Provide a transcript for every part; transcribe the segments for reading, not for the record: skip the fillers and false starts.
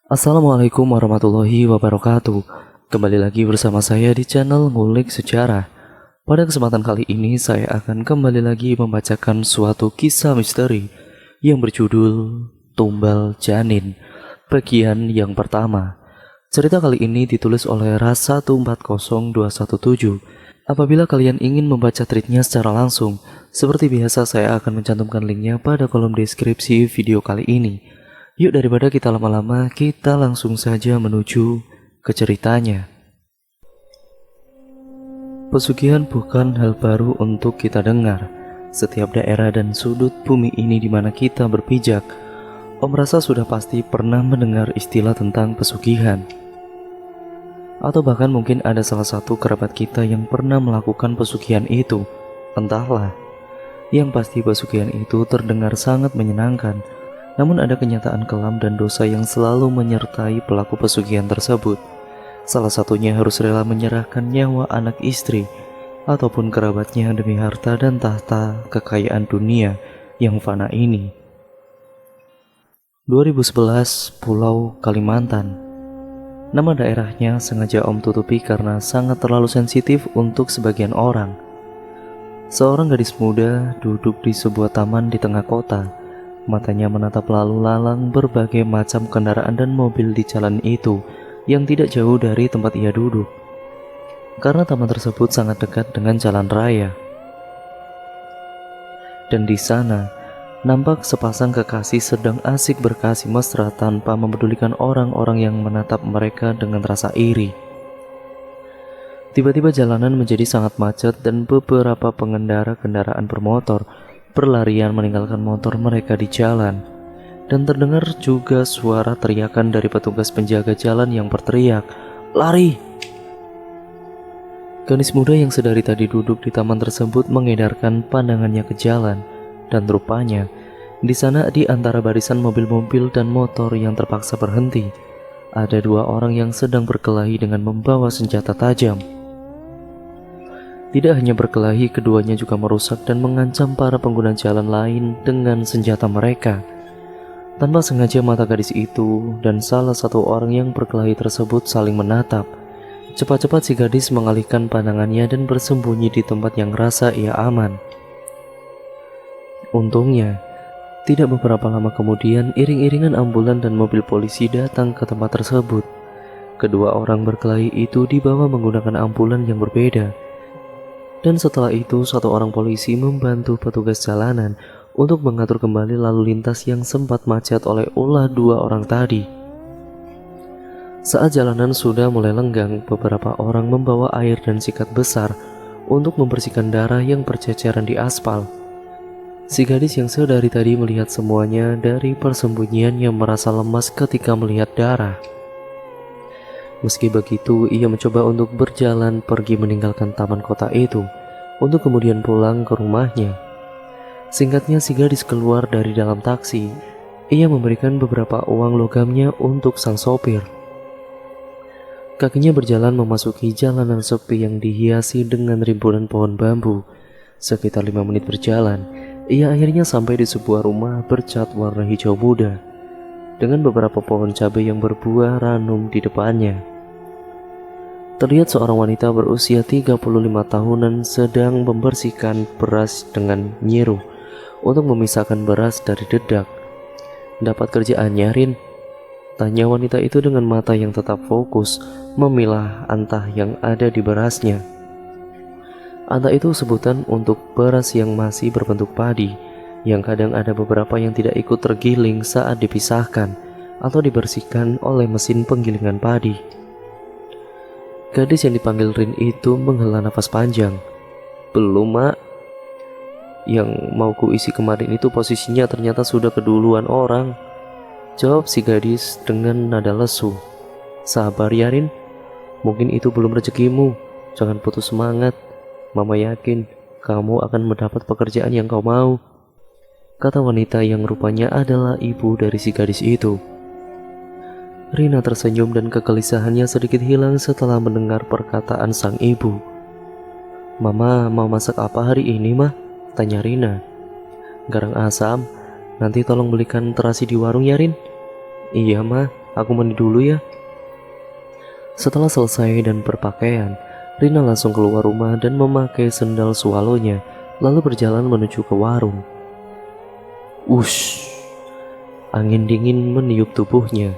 Assalamualaikum warahmatullahi wabarakatuh. Kembali lagi bersama saya di channel Ngulik Sejarah. Pada kesempatan kali ini saya akan kembali lagi membacakan suatu kisah misteri yang berjudul Tumbal Janin, bagian yang pertama. Cerita kali ini ditulis oleh Ras140217. Apabila kalian ingin membaca tweetnya secara langsung, seperti biasa saya akan mencantumkan linknya pada kolom deskripsi video kali ini. Yuk daripada kita lama-lama, kita langsung saja menuju ke ceritanya. Pesugihan bukan hal baru untuk kita dengar. Setiap daerah dan sudut bumi ini di mana kita berpijak, Om rasa sudah pasti pernah mendengar istilah tentang pesugihan. Atau bahkan mungkin ada salah satu kerabat kita yang pernah melakukan pesugihan itu. Entahlah. Yang pasti pesugihan itu terdengar sangat menyenangkan. Namun ada kenyataan kelam dan dosa yang selalu menyertai pelaku pesugihan tersebut. Salah satunya harus rela menyerahkan nyawa anak istri ataupun kerabatnya demi harta dan tahta kekayaan dunia yang fana ini. 2011, Pulau Kalimantan. Nama daerahnya sengaja Om tutupi karena sangat terlalu sensitif untuk sebagian orang. Seorang gadis muda duduk di sebuah taman di tengah kota. Matanya menatap lalu lalang berbagai macam kendaraan dan mobil di jalan itu yang tidak jauh dari tempat ia duduk. Karena taman tersebut sangat dekat dengan jalan raya. Dan di sana, nampak sepasang kekasih sedang asik berkasih mesra tanpa mempedulikan orang-orang yang menatap mereka dengan rasa iri. Tiba-tiba jalanan menjadi sangat macet dan beberapa pengendara kendaraan bermotor berlarian meninggalkan motor mereka di jalan. Dan terdengar juga suara teriakan dari petugas penjaga jalan yang berteriak, "Lari!" Gadis muda yang sedari tadi duduk di taman tersebut mengedarkan pandangannya ke jalan. Dan rupanya, di sana di antara barisan mobil-mobil dan motor yang terpaksa berhenti, ada dua orang yang sedang berkelahi dengan membawa senjata tajam. Tidak hanya berkelahi, keduanya juga merusak dan mengancam para pengguna jalan lain dengan senjata mereka. Tanpa sengaja mata gadis itu dan salah satu orang yang berkelahi tersebut saling menatap. Cepat-cepat si gadis mengalihkan pandangannya dan bersembunyi di tempat yang rasa ia aman. Untungnya, tidak beberapa lama kemudian iring-iringan ambulan dan mobil polisi datang ke tempat tersebut. Kedua orang berkelahi itu dibawa menggunakan ambulan yang berbeda. Dan setelah itu satu orang polisi membantu petugas jalanan untuk mengatur kembali lalu lintas yang sempat macet oleh ulah dua orang tadi. Saat jalanan sudah mulai lenggang, beberapa orang membawa air dan sikat besar untuk membersihkan darah yang berceceran di aspal. Si gadis yang sedari tadi melihat semuanya dari persembunyiannya merasa lemas ketika melihat darah. Meski begitu, ia mencoba untuk berjalan pergi meninggalkan taman kota itu, untuk kemudian pulang ke rumahnya. Singkatnya, si gadis keluar dari dalam taksi. Ia memberikan beberapa uang logamnya untuk sang sopir. Kakinya berjalan memasuki jalanan sepi yang dihiasi dengan rimbunan pohon bambu. Sekitar 5 menit berjalan, ia akhirnya sampai di sebuah rumah bercat warna hijau muda, dengan beberapa pohon cabai yang berbuah ranum di depannya. Terlihat seorang wanita berusia 35 tahunan sedang membersihkan beras dengan nyiruh untuk memisahkan beras dari dedak. "Dapat kerjaan, Rin?" tanya wanita itu dengan mata yang tetap fokus memilah antah yang ada di berasnya. Antah itu sebutan untuk beras yang masih berbentuk padi, yang kadang ada beberapa yang tidak ikut tergiling saat dipisahkan atau dibersihkan oleh mesin penggilingan padi. Gadis yang dipanggil Rin itu menghela nafas panjang. "Belum, Mak. Yang mau ku isi kemarin itu posisinya ternyata sudah keduluan orang," jawab si gadis dengan nada lesu. "Sabar ya, Rin. Mungkin itu belum rezekimu. Jangan putus semangat. Mama yakin kamu akan mendapat pekerjaan yang kau mau," kata wanita yang rupanya adalah ibu dari si gadis itu. Rina tersenyum dan kegelisahannya sedikit hilang setelah mendengar perkataan sang ibu. "Mama mau masak apa hari ini, Mah?" tanya Rina. "Garang asam. Nanti tolong belikan terasi di warung ya, Rin." "Iya, Mah. aku mandi dulu ya. Setelah selesai dan berpakaian, Rina langsung keluar rumah dan memakai sendal swallow-nya, lalu berjalan menuju ke warung. Ush, angin dingin meniup tubuhnya.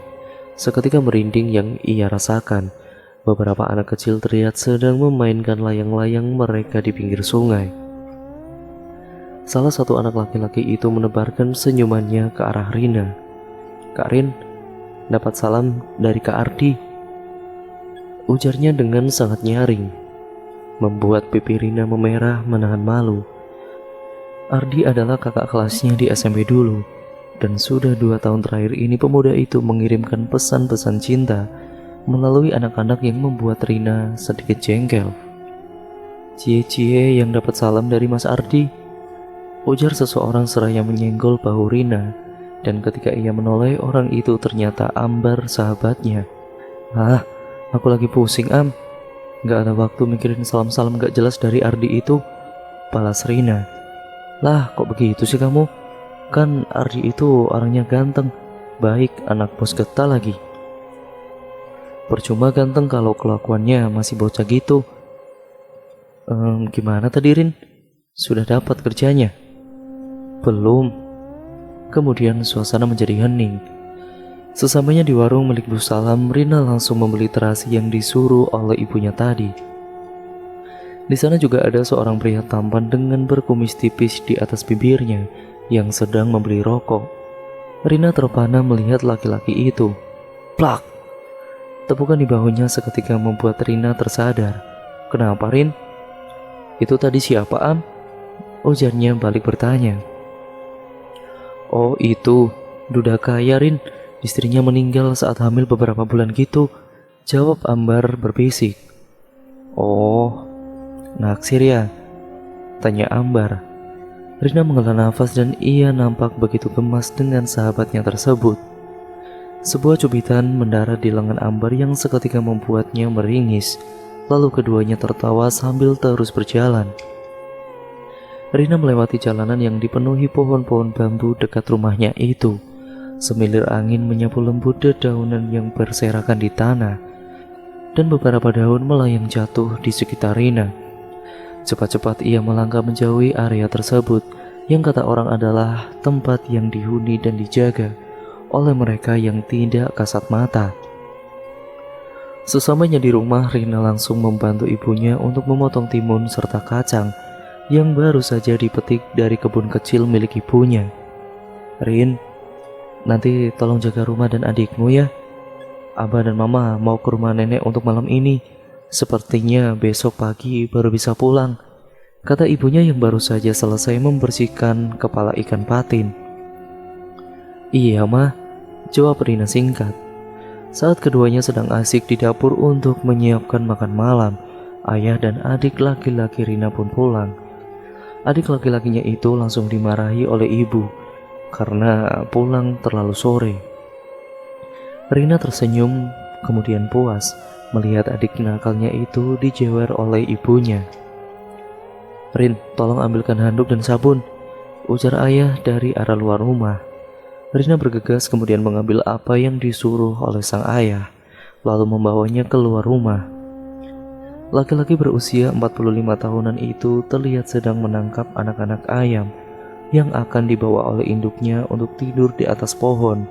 Seketika merinding yang ia rasakan. Beberapa anak kecil terlihat sedang memainkan layang-layang mereka di pinggir sungai. Salah satu anak laki-laki itu menebarkan senyumannya ke arah Rina. "Kak Rin, dapat salam dari Kak Ardi," ujarnya dengan sangat nyaring, membuat pipi Rina memerah menahan malu. Ardi adalah kakak kelasnya di SMP dulu, dan sudah 2 tahun terakhir ini pemuda itu mengirimkan pesan-pesan cinta melalui anak-anak yang membuat Rina sedikit jengkel. "Cie-cie yang dapat salam dari Mas Ardi," ujar seseorang seraya menyenggol bahu Rina, dan ketika ia menoleh, orang itu ternyata Ambar, sahabatnya. "Ah, aku lagi pusing Am, gak ada waktu mikirin salam-salam gak jelas dari Ardi itu," balas Rina. "Lah kok begitu sih kamu? Kan Ardi itu orangnya ganteng, baik, anak bos getah lagi." "Percuma ganteng kalau kelakuannya masih bocah gitu." Gimana tadi Rin? Sudah dapat kerjanya?" "Belum." Kemudian suasana menjadi hening. Sesampainya di warung milik Bu Salam, Rina langsung membeli terasi yang disuruh oleh ibunya tadi. Di sana juga ada seorang pria tampan dengan berkumis tipis di atas bibirnya yang sedang membeli rokok. Rina terpana melihat laki-laki itu. Plak! Tepukan di bahunya seketika membuat Rina tersadar. "Kenapa Rin? Itu tadi siapa Am?" ujarnya balik bertanya. "Oh itu, duda kaya Rin. Istrinya meninggal saat hamil beberapa bulan gitu," jawab Ambar berbisik. "Oh, naksir ya?" tanya Ambar. Rina menghela nafas dan ia nampak begitu gemas dengan sahabatnya tersebut. Sebuah cubitan mendarat di lengan Ambar yang seketika membuatnya meringis. Lalu keduanya tertawa sambil terus berjalan. Rina melewati jalanan yang dipenuhi pohon-pohon bambu dekat rumahnya itu. Semilir angin menyapu lembut dedaunan yang berserakan di tanah, dan beberapa daun melayang jatuh di sekitar Rina. Cepat-cepat ia melangkah menjauhi area tersebut, yang kata orang adalah tempat yang dihuni dan dijaga oleh mereka yang tidak kasat mata. Sesamanya di rumah, Rina langsung membantu ibunya untuk memotong timun serta kacang yang baru saja dipetik dari kebun kecil milik ibunya. "Rin, nanti tolong jaga rumah dan adikmu ya. Abah dan Mama mau ke rumah nenek untuk malam ini. Sepertinya besok pagi baru bisa pulang," kata ibunya yang baru saja selesai membersihkan kepala ikan patin. "Iya mah," jawab Rina singkat. Saat keduanya sedang asik di dapur untuk menyiapkan makan malam, ayah dan adik laki-laki Rina pun pulang. Adik laki-lakinya itu langsung dimarahi oleh ibu karena pulang terlalu sore. Rina tersenyum, kemudian puas melihat adik nakalnya itu dijewer oleh ibunya. "Rin, tolong ambilkan handuk dan sabun," ujar ayah dari arah luar rumah. Rina bergegas kemudian mengambil apa yang disuruh oleh sang ayah, lalu membawanya keluar rumah. Laki-laki berusia 45 tahunan itu terlihat sedang menangkap anak-anak ayam yang akan dibawa oleh induknya untuk tidur di atas pohon.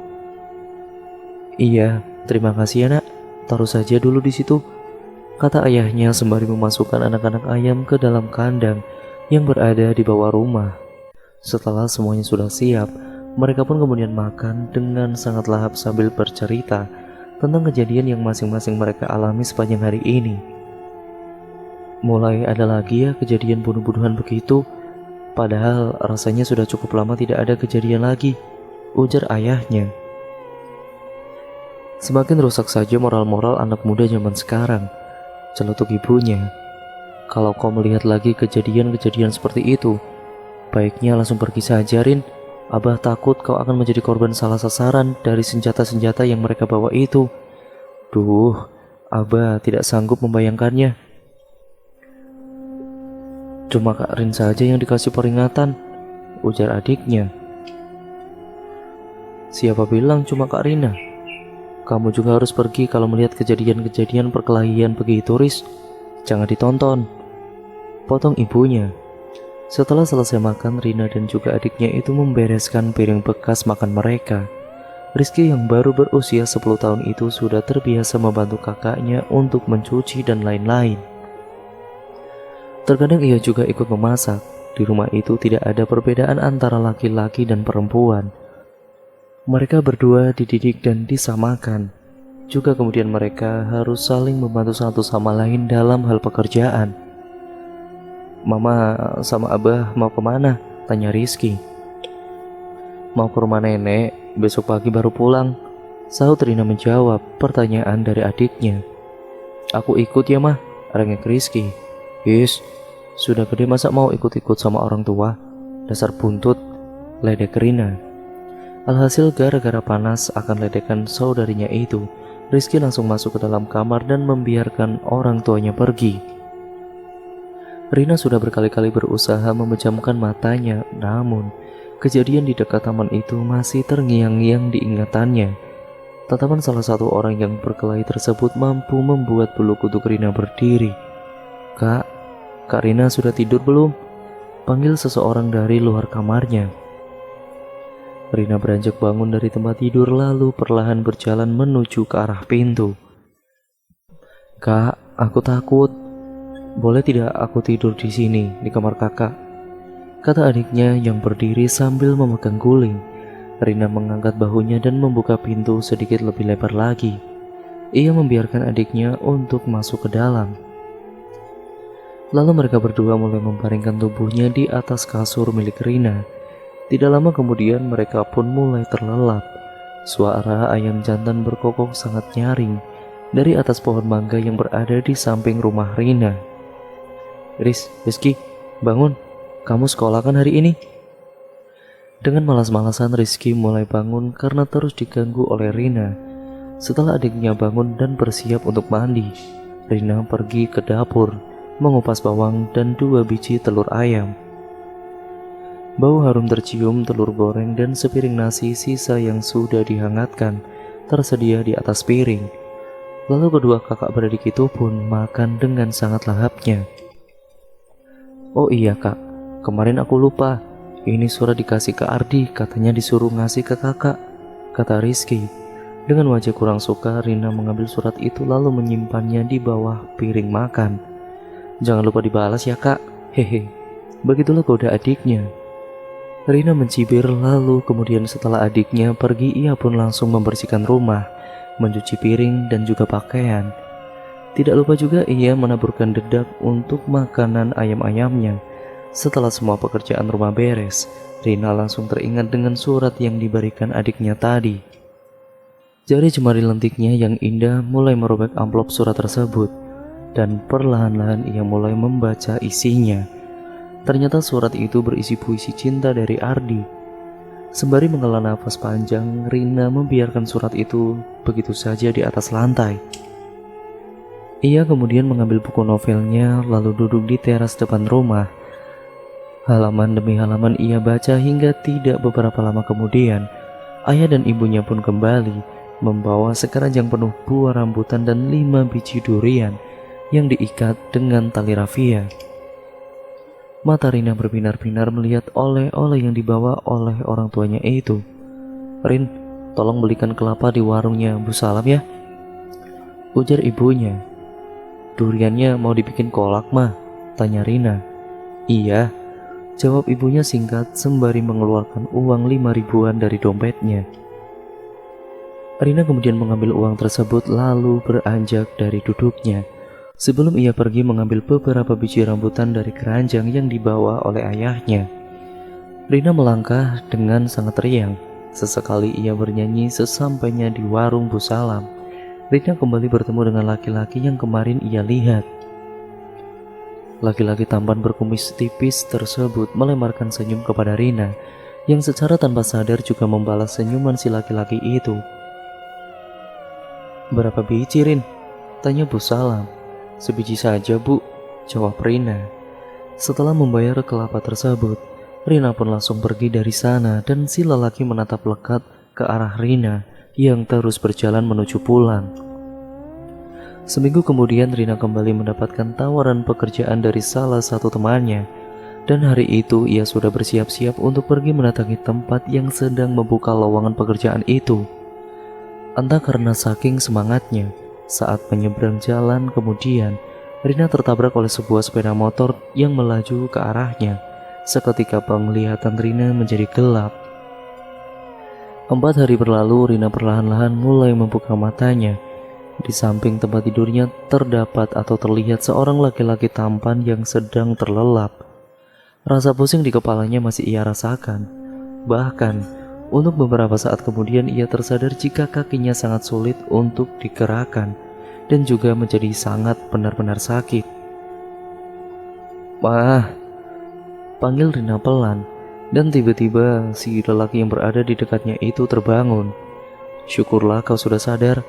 "Iya, terima kasih ya nak, taruh saja dulu di situ," kata ayahnya sembari memasukkan anak-anak ayam ke dalam kandang yang berada di bawah rumah. Setelah semuanya sudah siap, mereka pun kemudian makan dengan sangat lahap sambil bercerita tentang kejadian yang masing-masing mereka alami sepanjang hari ini. "Mulai ada lagi ya kejadian bunuh-bunuhan begitu, padahal rasanya sudah cukup lama tidak ada kejadian lagi," ujar ayahnya. "Semakin rusak saja moral-moral anak muda zaman sekarang," celetuk ibunya. "Kalau kau melihat lagi kejadian-kejadian seperti itu, baiknya langsung pergi saja Rin. Abah takut kau akan menjadi korban salah sasaran dari senjata-senjata yang mereka bawa itu. Duh, Abah tidak sanggup membayangkannya." "Cuma Kak Rin saja yang dikasih peringatan," ujar adiknya. "Siapa bilang cuma Kak Rina? Kamu juga harus pergi kalau melihat kejadian-kejadian perkelahian begitu, Riz. Jangan ditonton. Potong ibunya. Setelah selesai makan, Rina dan juga adiknya itu membereskan piring bekas makan mereka. Rizky yang baru berusia 10 tahun itu sudah terbiasa membantu kakaknya untuk mencuci dan lain-lain. Terkadang ia juga ikut memasak. Di rumah itu tidak ada perbedaan antara laki-laki dan perempuan. Mereka berdua dididik dan disamakan. Juga kemudian mereka harus saling membantu satu sama lain dalam hal pekerjaan. Mama sama Abah mau kemana? Tanya Rizky. Mau ke rumah nenek, besok pagi baru pulang. Sahut Rina menjawab pertanyaan dari adiknya. Aku ikut ya mah, rengek Rizky. Yes, sudah gede masa mau ikut-ikut sama orang tua? Dasar buntut, ledek Rina. Alhasil gara-gara panas akan ledekan saudarinya itu, Rizky langsung masuk ke dalam kamar dan membiarkan orang tuanya pergi. Rina sudah berkali-kali berusaha memejamkan matanya, namun kejadian di dekat taman itu masih terngiang-ngiang di ingatannya. Tatapan salah satu orang yang berkelahi tersebut mampu membuat bulu kuduk Rina berdiri. Kak Rina sudah tidur belum? Panggil seseorang dari luar kamarnya. Rina beranjak bangun dari tempat tidur lalu perlahan berjalan menuju ke arah pintu. Kak, aku takut. Boleh tidak aku tidur di sini, di kamar kakak? Kata adiknya yang berdiri sambil memegang guling. Rina mengangkat bahunya dan membuka pintu sedikit lebih lebar lagi. Ia membiarkan adiknya untuk masuk ke dalam. Lalu mereka berdua mulai membaringkan tubuhnya di atas kasur milik Rina. Tidak lama kemudian mereka pun mulai terlelap. Suara ayam jantan berkokok sangat nyaring dari atas pohon mangga yang berada di samping rumah Rina. Rizky, bangun. Kamu sekolah kan hari ini? Dengan malas-malasan Rizky mulai bangun karena terus diganggu oleh Rina. Setelah adiknya bangun dan bersiap untuk mandi, Rina pergi ke dapur, mengupas bawang dan 2 biji telur ayam. Bau harum tercium telur goreng dan sepiring nasi sisa yang sudah dihangatkan tersedia di atas piring. Lalu kedua kakak beradik itu pun makan dengan sangat lahapnya. Oh iya kak, kemarin aku lupa. Ini surat dikasih ke Ardi, katanya disuruh ngasih ke kakak, kata Rizky. Dengan wajah kurang suka, Rina mengambil surat itu lalu menyimpannya di bawah piring makan. Jangan lupa dibalas ya kak, hehe. Begitulah goda adiknya. Rina mencibir lalu kemudian setelah adiknya pergi ia pun langsung membersihkan rumah, mencuci piring dan juga pakaian. Tidak lupa juga ia menaburkan dedak untuk makanan ayam-ayamnya. Setelah semua pekerjaan rumah beres, Rina langsung teringat dengan surat yang diberikan adiknya tadi. Jari jemari lentiknya yang indah mulai merobek amplop surat tersebut dan perlahan-lahan ia mulai membaca isinya. Ternyata surat itu berisi puisi cinta dari Ardi. Sembari menghela nafas panjang, Rina membiarkan surat itu begitu saja di atas lantai. Ia kemudian mengambil buku novelnya lalu duduk di teras depan rumah. Halaman demi halaman ia baca hingga tidak beberapa lama kemudian, ayah dan ibunya pun kembali, membawa sekeranjang penuh buah rambutan dan 5 biji durian yang diikat dengan tali rafia. Mata Rina berbinar-binar melihat oleh-oleh yang dibawa oleh orang tuanya itu. Rin, tolong belikan kelapa di warungnya Bu Salam ya, ujar ibunya. Duriannya mau dibikin kolak mah, tanya Rina. Iya, jawab ibunya singkat sembari mengeluarkan uang 5 ribuan dari dompetnya. Rina kemudian mengambil uang tersebut lalu beranjak dari duduknya. Sebelum ia pergi mengambil beberapa biji rambutan dari keranjang yang dibawa oleh ayahnya. Rina melangkah dengan sangat riang. Sesekali ia bernyanyi sesampainya di warung Bu Salam. Rina kembali bertemu dengan laki-laki yang kemarin ia lihat. Laki-laki tampan berkumis tipis tersebut melemparkan senyum kepada Rina, yang secara tanpa sadar juga membalas senyuman si laki-laki itu. Berapa biji Rin? Tanya Bu Salam. Sebiji saja Bu, jawab Rina. Setelah membayar kelapa tersebut, Rina pun langsung pergi dari sana dan si lelaki menatap lekat ke arah Rina yang terus berjalan menuju pulang. Seminggu kemudian Rina kembali mendapatkan tawaran pekerjaan dari salah satu temannya, dan hari itu ia sudah bersiap-siap untuk pergi mendatangi tempat yang sedang membuka lowongan pekerjaan itu. Entah karena saking semangatnya, saat menyeberang jalan kemudian Rina tertabrak oleh sebuah sepeda motor yang melaju ke arahnya. Seketika penglihatan Rina menjadi gelap. 4 hari berlalu, Rina perlahan-lahan mulai membuka matanya. Di samping tempat tidurnya terdapat atau terlihat seorang laki-laki tampan yang sedang terlelap. Rasa pusing di kepalanya masih ia rasakan. Bahkan, untuk beberapa saat kemudian ia tersadar jika kakinya sangat sulit untuk digerakkan dan juga menjadi sangat benar-benar sakit. "Wah," panggil Rina pelan, dan tiba-tiba si lelaki yang berada di dekatnya itu terbangun. "Syukurlah kau sudah sadar,"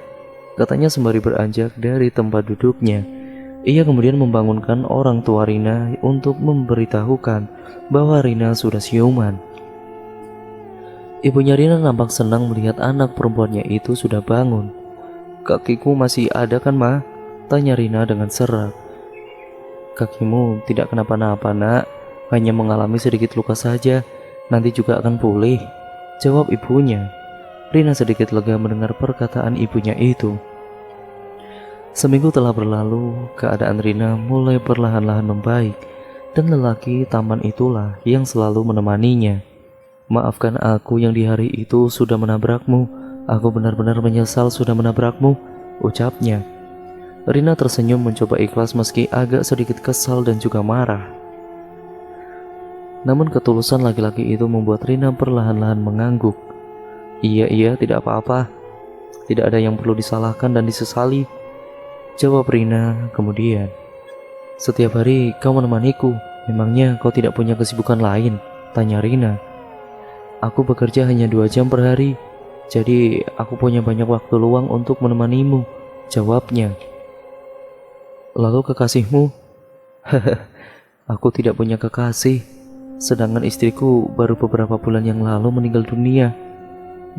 katanya sembari beranjak dari tempat duduknya. Ia kemudian membangunkan orang tua Rina untuk memberitahukan bahwa Rina sudah siuman. Ibunya Rina nampak senang melihat anak perempuannya itu sudah bangun. "Kakiku masih ada kan, Ma?" tanya Rina dengan serak. "Kakimu tidak kenapa-napa, Nak. Hanya mengalami sedikit luka saja. Nanti juga akan pulih," jawab ibunya. Rina sedikit lega mendengar perkataan ibunya itu. Seminggu telah berlalu, keadaan Rina mulai perlahan-lahan membaik, dan lelaki tampan itulah yang selalu menemaninya. "Maafkan aku yang di hari itu sudah menabrakmu. Aku benar-benar menyesal sudah menabrakmu," ucapnya. Rina tersenyum mencoba ikhlas meski agak sedikit kesal dan juga marah. Namun ketulusan laki-laki itu membuat Rina perlahan-lahan mengangguk. Iya, tidak apa-apa. Tidak ada yang perlu disalahkan dan disesali," jawab Rina kemudian. "Setiap hari kau menemaniku, memangnya kau tidak punya kesibukan lain?" tanya Rina. "Aku bekerja hanya 2 jam per hari, jadi aku punya banyak waktu luang untuk menemanimu," jawabnya. "Lalu kekasihmu?" "Aku tidak punya kekasih, sedangkan istriku baru beberapa bulan yang lalu meninggal dunia."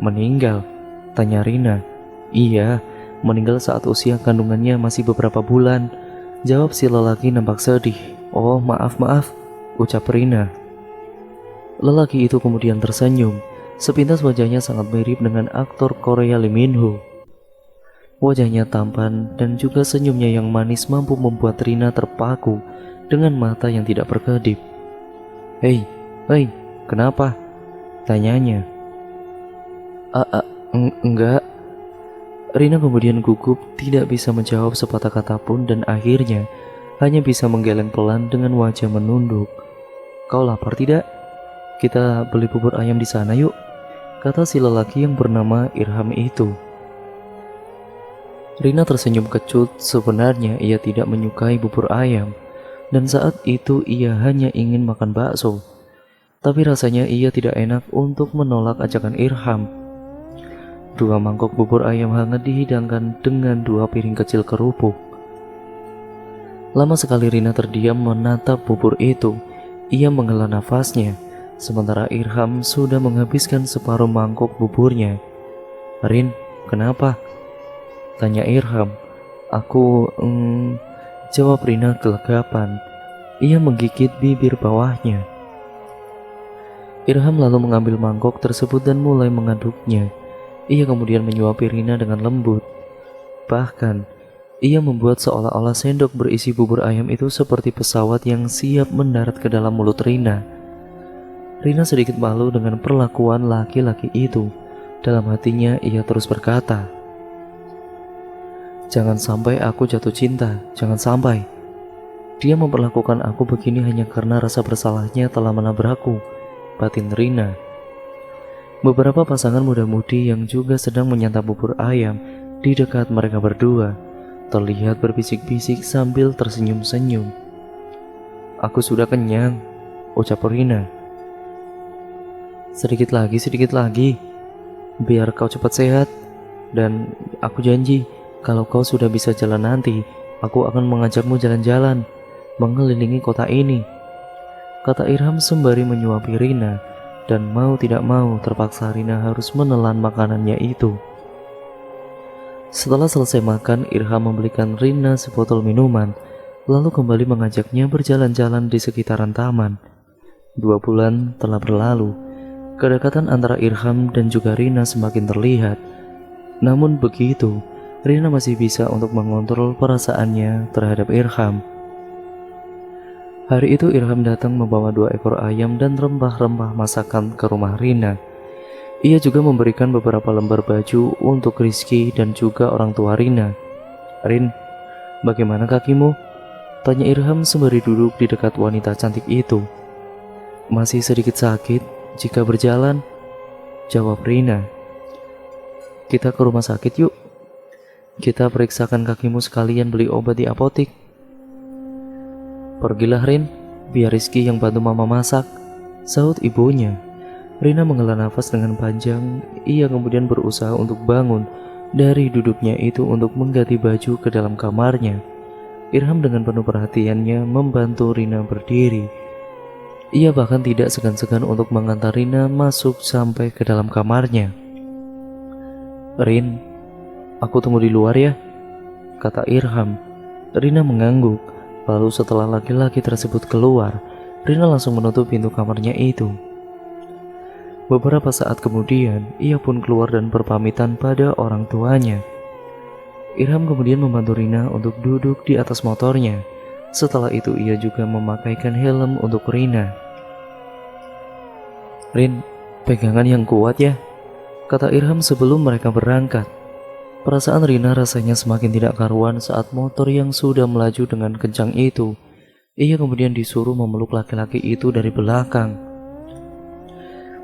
"Meninggal?" tanya Rina. "Iya, meninggal saat usia kandungannya masih beberapa bulan," jawab si lelaki nampak sedih. "Oh, maaf," ucap Rina. Lelaki itu kemudian tersenyum. Sepintas wajahnya sangat mirip dengan aktor Korea Lee Min Ho. Wajahnya tampan dan juga senyumnya yang manis mampu membuat Rina terpaku dengan mata yang tidak berkedip. Hei, kenapa?" tanyanya. Enggak." Rina kemudian gugup, tidak bisa menjawab sepatah kata pun, dan akhirnya hanya bisa menggeleng pelan dengan wajah menunduk. "Kau lapar tidak? Kita beli bubur ayam di sana yuk," kata si lelaki yang bernama Irham itu. Rina tersenyum kecut. Sebenarnya ia tidak menyukai bubur ayam, dan saat itu ia hanya ingin makan bakso. Tapi rasanya ia tidak enak untuk menolak ajakan Irham. 2 mangkok bubur ayam hangat dihidangkan dengan 2 piring kecil kerupuk. Lama sekali Rina terdiam menatap bubur itu. Ia menghela nafasnya, sementara Irham sudah menghabiskan separuh mangkok buburnya. "Rin, kenapa?" tanya Irham. Aku jawab Rina kelegapan. Ia menggigit bibir bawahnya. Irham lalu mengambil mangkok tersebut dan mulai mengaduknya. Ia kemudian menyuapi Rina dengan lembut. Bahkan, ia membuat seolah-olah sendok berisi bubur ayam itu seperti pesawat yang siap mendarat ke dalam mulut Rina. Rina sedikit malu dengan perlakuan laki-laki itu. Dalam hatinya ia terus berkata, "Jangan sampai aku jatuh cinta, jangan sampai. Dia memperlakukan aku begini hanya karena rasa bersalahnya telah menabrakku," batin Rina. Beberapa pasangan muda-mudi yang juga sedang menyantap bubur ayam di dekat mereka berdua terlihat berbisik-bisik sambil tersenyum-senyum. "Aku sudah kenyang," ucap Rina. Sedikit lagi, biar kau cepat sehat. Dan aku janji, kalau kau sudah bisa jalan nanti, aku akan mengajakmu jalan-jalan, mengelilingi kota ini," kata Irham sembari menyuapi Rina. Dan mau tidak mau terpaksa Rina harus menelan makanannya itu. Setelah selesai makan, Irham membelikan Rina sebotol minuman, lalu kembali mengajaknya berjalan-jalan di sekitaran taman. 2 bulan telah berlalu. Kedekatan antara Irham dan juga Rina semakin terlihat. Namun begitu, Rina masih bisa untuk mengontrol perasaannya terhadap Irham. Hari itu Irham datang membawa 2 ekor ayam dan rempah-rempah masakan ke rumah Rina. Ia juga memberikan beberapa lembar baju untuk Rizky dan juga orang tua Rina. "Rin, bagaimana kakimu?" tanya Irham sembari duduk di dekat wanita cantik itu. "Masih sedikit sakit jika berjalan," jawab Rina. "Kita ke rumah sakit yuk. Kita periksakan kakimu sekalian beli obat di apotik." "Pergilah Rin, biar Rizky yang bantu mama masak," sahut ibunya. Rina menghela nafas dengan panjang. Ia kemudian berusaha untuk bangun dari duduknya itu untuk mengganti baju ke dalam kamarnya. Irham dengan penuh perhatiannya membantu Rina berdiri. Ia bahkan tidak segan-segan untuk mengantar Rina masuk sampai ke dalam kamarnya. "Rin, aku tunggu di luar ya," kata Irham. Rina mengangguk. Lalu setelah laki-laki tersebut keluar, Rina langsung menutup pintu kamarnya itu. Beberapa saat kemudian, ia pun keluar dan berpamitan pada orang tuanya. Irham kemudian membantu Rina untuk duduk di atas motornya. Setelah itu ia juga memakaikan helm untuk Rina. "Rin, pegangan yang kuat ya," kata Irham sebelum mereka berangkat. Perasaan Rina rasanya semakin tidak karuan saat motor yang sudah melaju dengan kencang itu. Ia kemudian disuruh memeluk laki-laki itu dari belakang.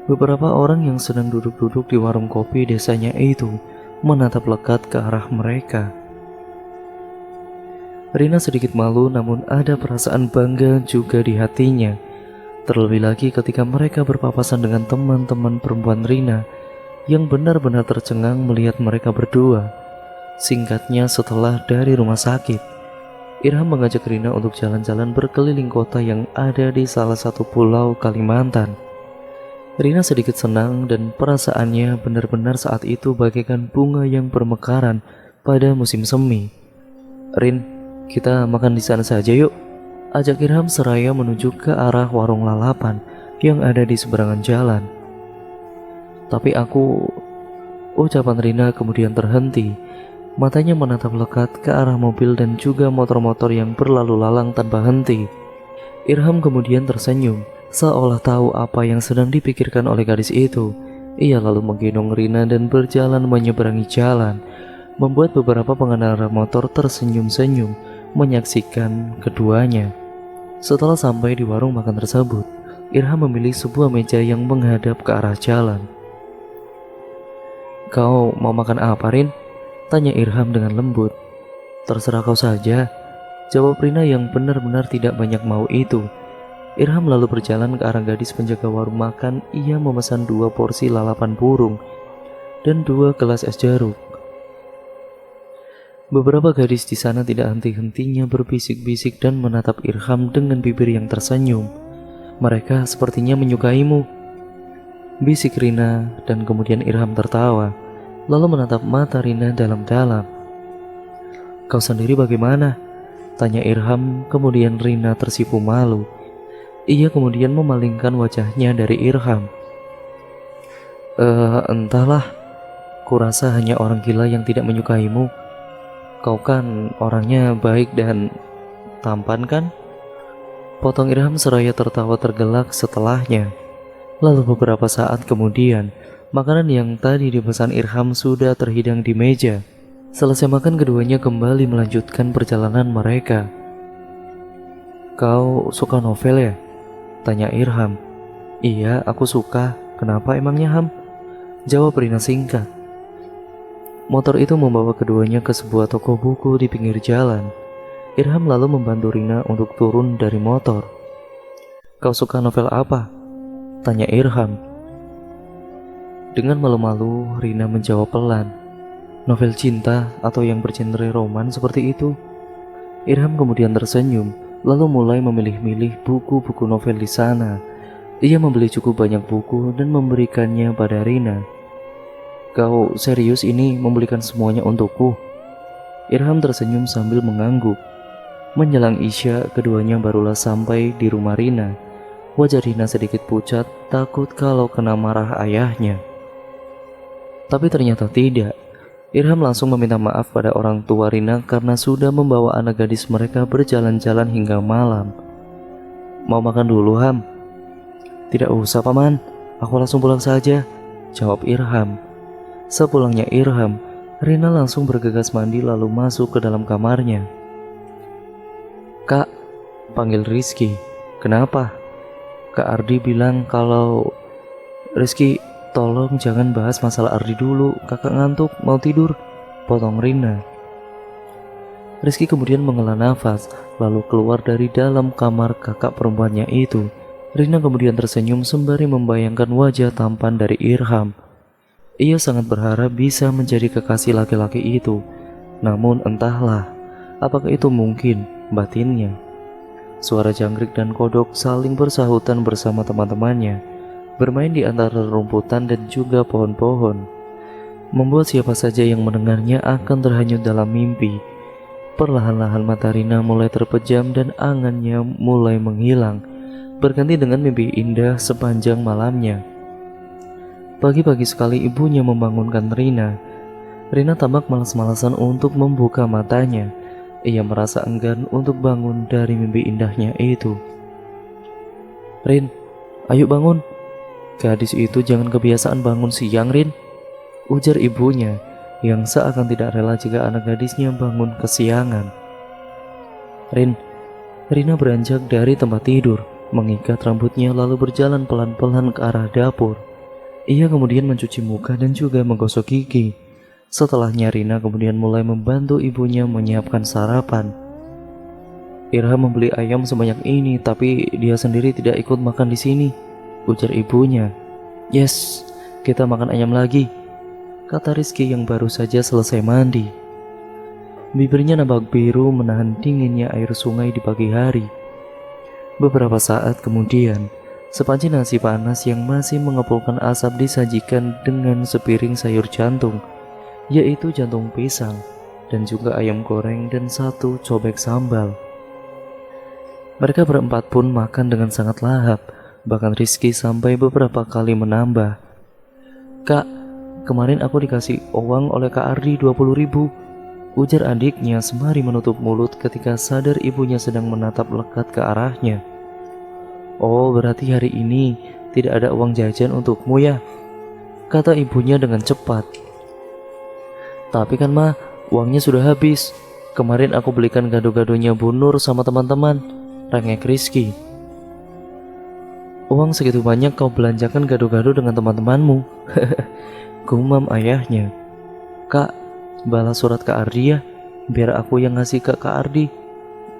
Beberapa orang yang sedang duduk-duduk di warung kopi desanya itu menatap lekat ke arah mereka. Rina sedikit malu, namun ada perasaan bangga juga di hatinya. Terlebih lagi ketika mereka berpapasan dengan teman-teman perempuan Rina yang benar-benar tercengang melihat mereka berdua. Singkatnya, setelah dari rumah sakit, Irham mengajak Rina untuk jalan-jalan berkeliling kota yang ada di salah satu pulau Kalimantan. Rina sedikit senang dan perasaannya benar-benar saat itu bagaikan bunga yang bermekaran pada musim semi. "Rin, kita makan di sana saja yuk," ajak Irham seraya menuju ke arah warung lalapan yang ada di seberangan jalan. "Tapi aku..." Ucapan Rina kemudian terhenti. Matanya menatap lekat ke arah mobil dan juga motor-motor yang berlalu lalang tanpa henti. Irham kemudian tersenyum, seolah tahu apa yang sedang dipikirkan oleh gadis itu. Ia lalu menggendong Rina dan berjalan menyeberangi jalan, membuat beberapa pengendara motor tersenyum-senyum menyaksikan keduanya. Setelah sampai di warung makan tersebut, Irham memilih sebuah meja yang menghadap ke arah jalan. "Kau mau makan apa, Rin?" tanya Irham dengan lembut. "Terserah kau saja," jawab Rina yang benar-benar tidak banyak mau itu. Irham lalu berjalan ke arah gadis penjaga warung makan. Ia memesan 2 porsi lalapan burung dan 2 gelas es jeruk. Beberapa gadis di sana tidak henti-hentinya berbisik-bisik dan menatap Irham dengan bibir yang tersenyum. "Mereka sepertinya menyukaimu," bisik Rina, dan kemudian Irham tertawa, lalu menatap mata Rina dalam-dalam. "Kau sendiri bagaimana?" tanya Irham. Kemudian Rina tersipu malu. Ia kemudian memalingkan wajahnya dari Irham. Entahlah, kurasa hanya orang gila yang tidak menyukaimu. Kau kan orangnya baik dan tampan kan?" potong Irham seraya tertawa tergelak setelahnya. Lalu beberapa saat kemudian, makanan yang tadi dipesan Irham sudah terhidang di meja. Selesai makan, keduanya kembali melanjutkan perjalanan mereka. "Kau suka novel ya?" tanya Irham. "Iya, aku suka. Kenapa emangnya, Ham?" jawab Rina singkat. Motor itu membawa keduanya ke sebuah toko buku di pinggir jalan. Irham lalu membantu Rina untuk turun dari motor. "Kau suka novel apa?" tanya Irham. Dengan malu-malu, Rina menjawab pelan, "Novel cinta atau yang bergenre roman seperti itu." Irham kemudian tersenyum, lalu mulai memilih-milih buku-buku novel di sana. Ia membeli cukup banyak buku dan memberikannya pada Rina. kau serius ini membelikan semuanya untukku? Irham tersenyum sambil mengangguk. Menjelang Isya, keduanya barulah sampai di rumah Rina. Wajah Rina sedikit pucat, takut kalau kena marah ayahnya. Tapi ternyata tidak. Irham langsung meminta maaf pada orang tua Rina karena sudah membawa anak gadis mereka berjalan-jalan hingga malam. Mau makan dulu, Ham? Tidak usah, Paman. Aku langsung pulang saja, jawab Irham. Sepulangnya Irham, Rina langsung bergegas mandi lalu masuk ke dalam kamarnya. Kak, panggil Rizky. Kenapa? Kak Ardi bilang kalau... Rizky, tolong jangan bahas masalah Ardi dulu. Kakak ngantuk, mau tidur, potong Rina. Rizky kemudian menghela nafas, lalu keluar dari dalam kamar kakak perempuannya itu. Rina kemudian tersenyum sembari membayangkan wajah tampan dari Irham. Ia sangat berharap bisa menjadi kekasih laki-laki itu. Namun entahlah, apakah itu mungkin batinnya. Suara jangkrik dan kodok saling bersahutan bersama teman-temannya, bermain di antara rumputan dan juga pohon-pohon, membuat siapa saja yang mendengarnya akan terhanyut dalam mimpi. Perlahan-lahan mata Rina mulai terpejam dan angannya mulai menghilang, berganti dengan mimpi indah sepanjang malamnya. Pagi-pagi sekali ibunya membangunkan Rina. Rina tampak malas-malasan untuk membuka matanya. Ia merasa enggan untuk bangun dari mimpi indahnya itu. Rin, ayo bangun. Gadis itu jangan kebiasaan bangun siang, Rin, ujar ibunya yang seakan tidak rela jika anak gadisnya bangun kesiangan. Rina beranjak dari tempat tidur, mengikat rambutnya lalu berjalan pelan-pelan ke arah dapur. Ia kemudian mencuci muka dan juga menggosok gigi. Setelahnya Rina kemudian mulai membantu ibunya menyiapkan sarapan. Irham membeli ayam sebanyak ini, tapi dia sendiri tidak ikut makan di sini, ujar ibunya. Yes, kita makan ayam lagi, kata Rizky yang baru saja selesai mandi. Bibirnya nampak biru menahan dinginnya air sungai di pagi hari. Beberapa saat kemudian, sepanci nasi panas yang masih mengepulkan asap disajikan dengan sepiring sayur jantung, yaitu jantung pisang dan juga ayam goreng dan satu cobek sambal. Mereka berempat pun makan dengan sangat lahap, bahkan Rizky sampai beberapa kali menambah. Kak, kemarin aku dikasih uang oleh Kak Ardi 20.000, ujar adiknya sembari menutup mulut ketika sadar ibunya sedang menatap lekat ke arahnya. Oh, berarti hari ini tidak ada uang jajan untukmu ya, kata ibunya dengan cepat. Tapi kan Ma, uangnya sudah habis. Kemarin aku belikan gado-gadonya Bu Nur sama teman-teman, rengek Rizky. Uang segitu banyak kau belanjakan gado-gado dengan teman-temanmu, gumam ayahnya. Kak, balas surat Kak Ardi ya, biar aku yang ngasih ke Kak Ardi,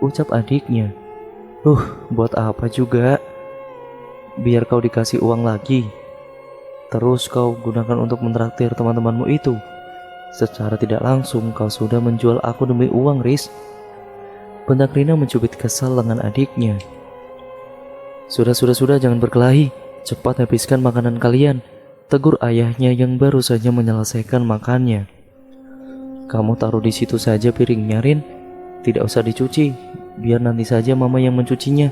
ucap adiknya. Buat apa juga? Biar kau dikasih uang lagi, terus kau gunakan untuk mentraktir teman-temanmu itu. Secara tidak langsung kau sudah menjual aku demi uang, Riz. Bentak Rina mencubit kesal lengan adiknya. Sudah, jangan berkelahi. Cepat habiskan makanan kalian, tegur ayahnya yang baru saja menyelesaikan makannya. Kamu taruh di situ saja piringnya, Rin. Tidak usah dicuci, biar nanti saja mama yang mencucinya.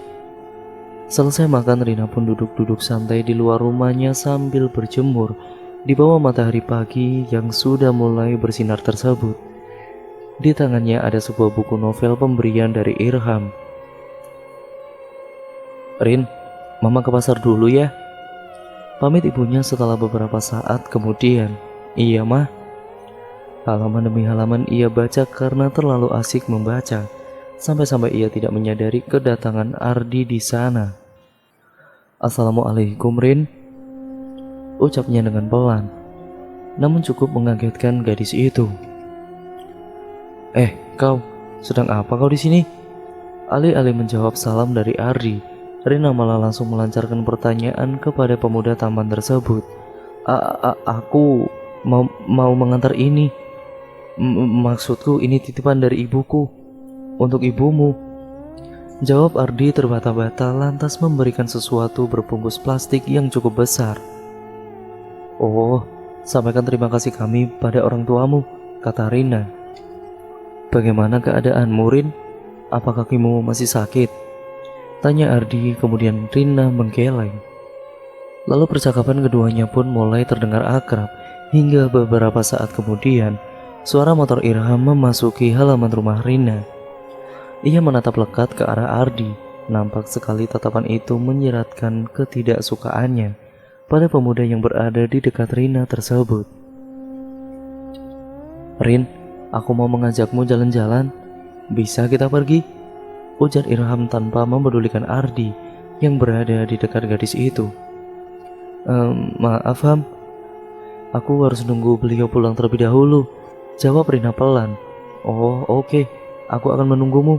Selesai makan, Rina pun duduk-duduk santai di luar rumahnya sambil berjemur di bawah matahari pagi yang sudah mulai bersinar tersebut. Di tangannya ada sebuah buku novel pemberian dari Irham. Rin, mama ke pasar dulu ya, pamit ibunya setelah beberapa saat kemudian. Iya mah. Halaman demi halaman ia baca karena terlalu asik membaca, sampai-sampai ia tidak menyadari kedatangan Ardi di sana. Assalamualaikum, Rin, ucapnya dengan pelan, namun cukup mengagetkan gadis itu. Kau, sedang apa kau di sini? Alih-alih menjawab salam dari Ardi, Rina malah langsung melancarkan pertanyaan kepada pemuda tampan tersebut. Aku mau mengantar ini. Maksudku ini titipan dari ibuku untuk ibumu, jawab Ardi terbata-bata lantas memberikan sesuatu berbungkus plastik yang cukup besar. Oh, Sampaikan terima kasih kami pada orang tuamu, kata Rina. Bagaimana keadaanmu, Rin? Apa kakimu masih sakit? Tanya Ardi, kemudian Rina menggeleng. Lalu percakapan keduanya pun mulai terdengar akrab, hingga beberapa saat kemudian, suara motor Irham memasuki halaman rumah Rina. Ia menatap lekat ke arah Ardi, nampak sekali tatapan itu menyiratkan ketidaksukaannya pada pemuda yang berada di dekat Rina tersebut. Rin, aku mau mengajakmu jalan-jalan. Bisa kita pergi? Ujar Irham tanpa mempedulikan Ardi yang berada di dekat gadis itu. Maaf Ham, aku harus nunggu beliau pulang terlebih dahulu, jawab Rina pelan. Oh oke, aku akan menunggumu,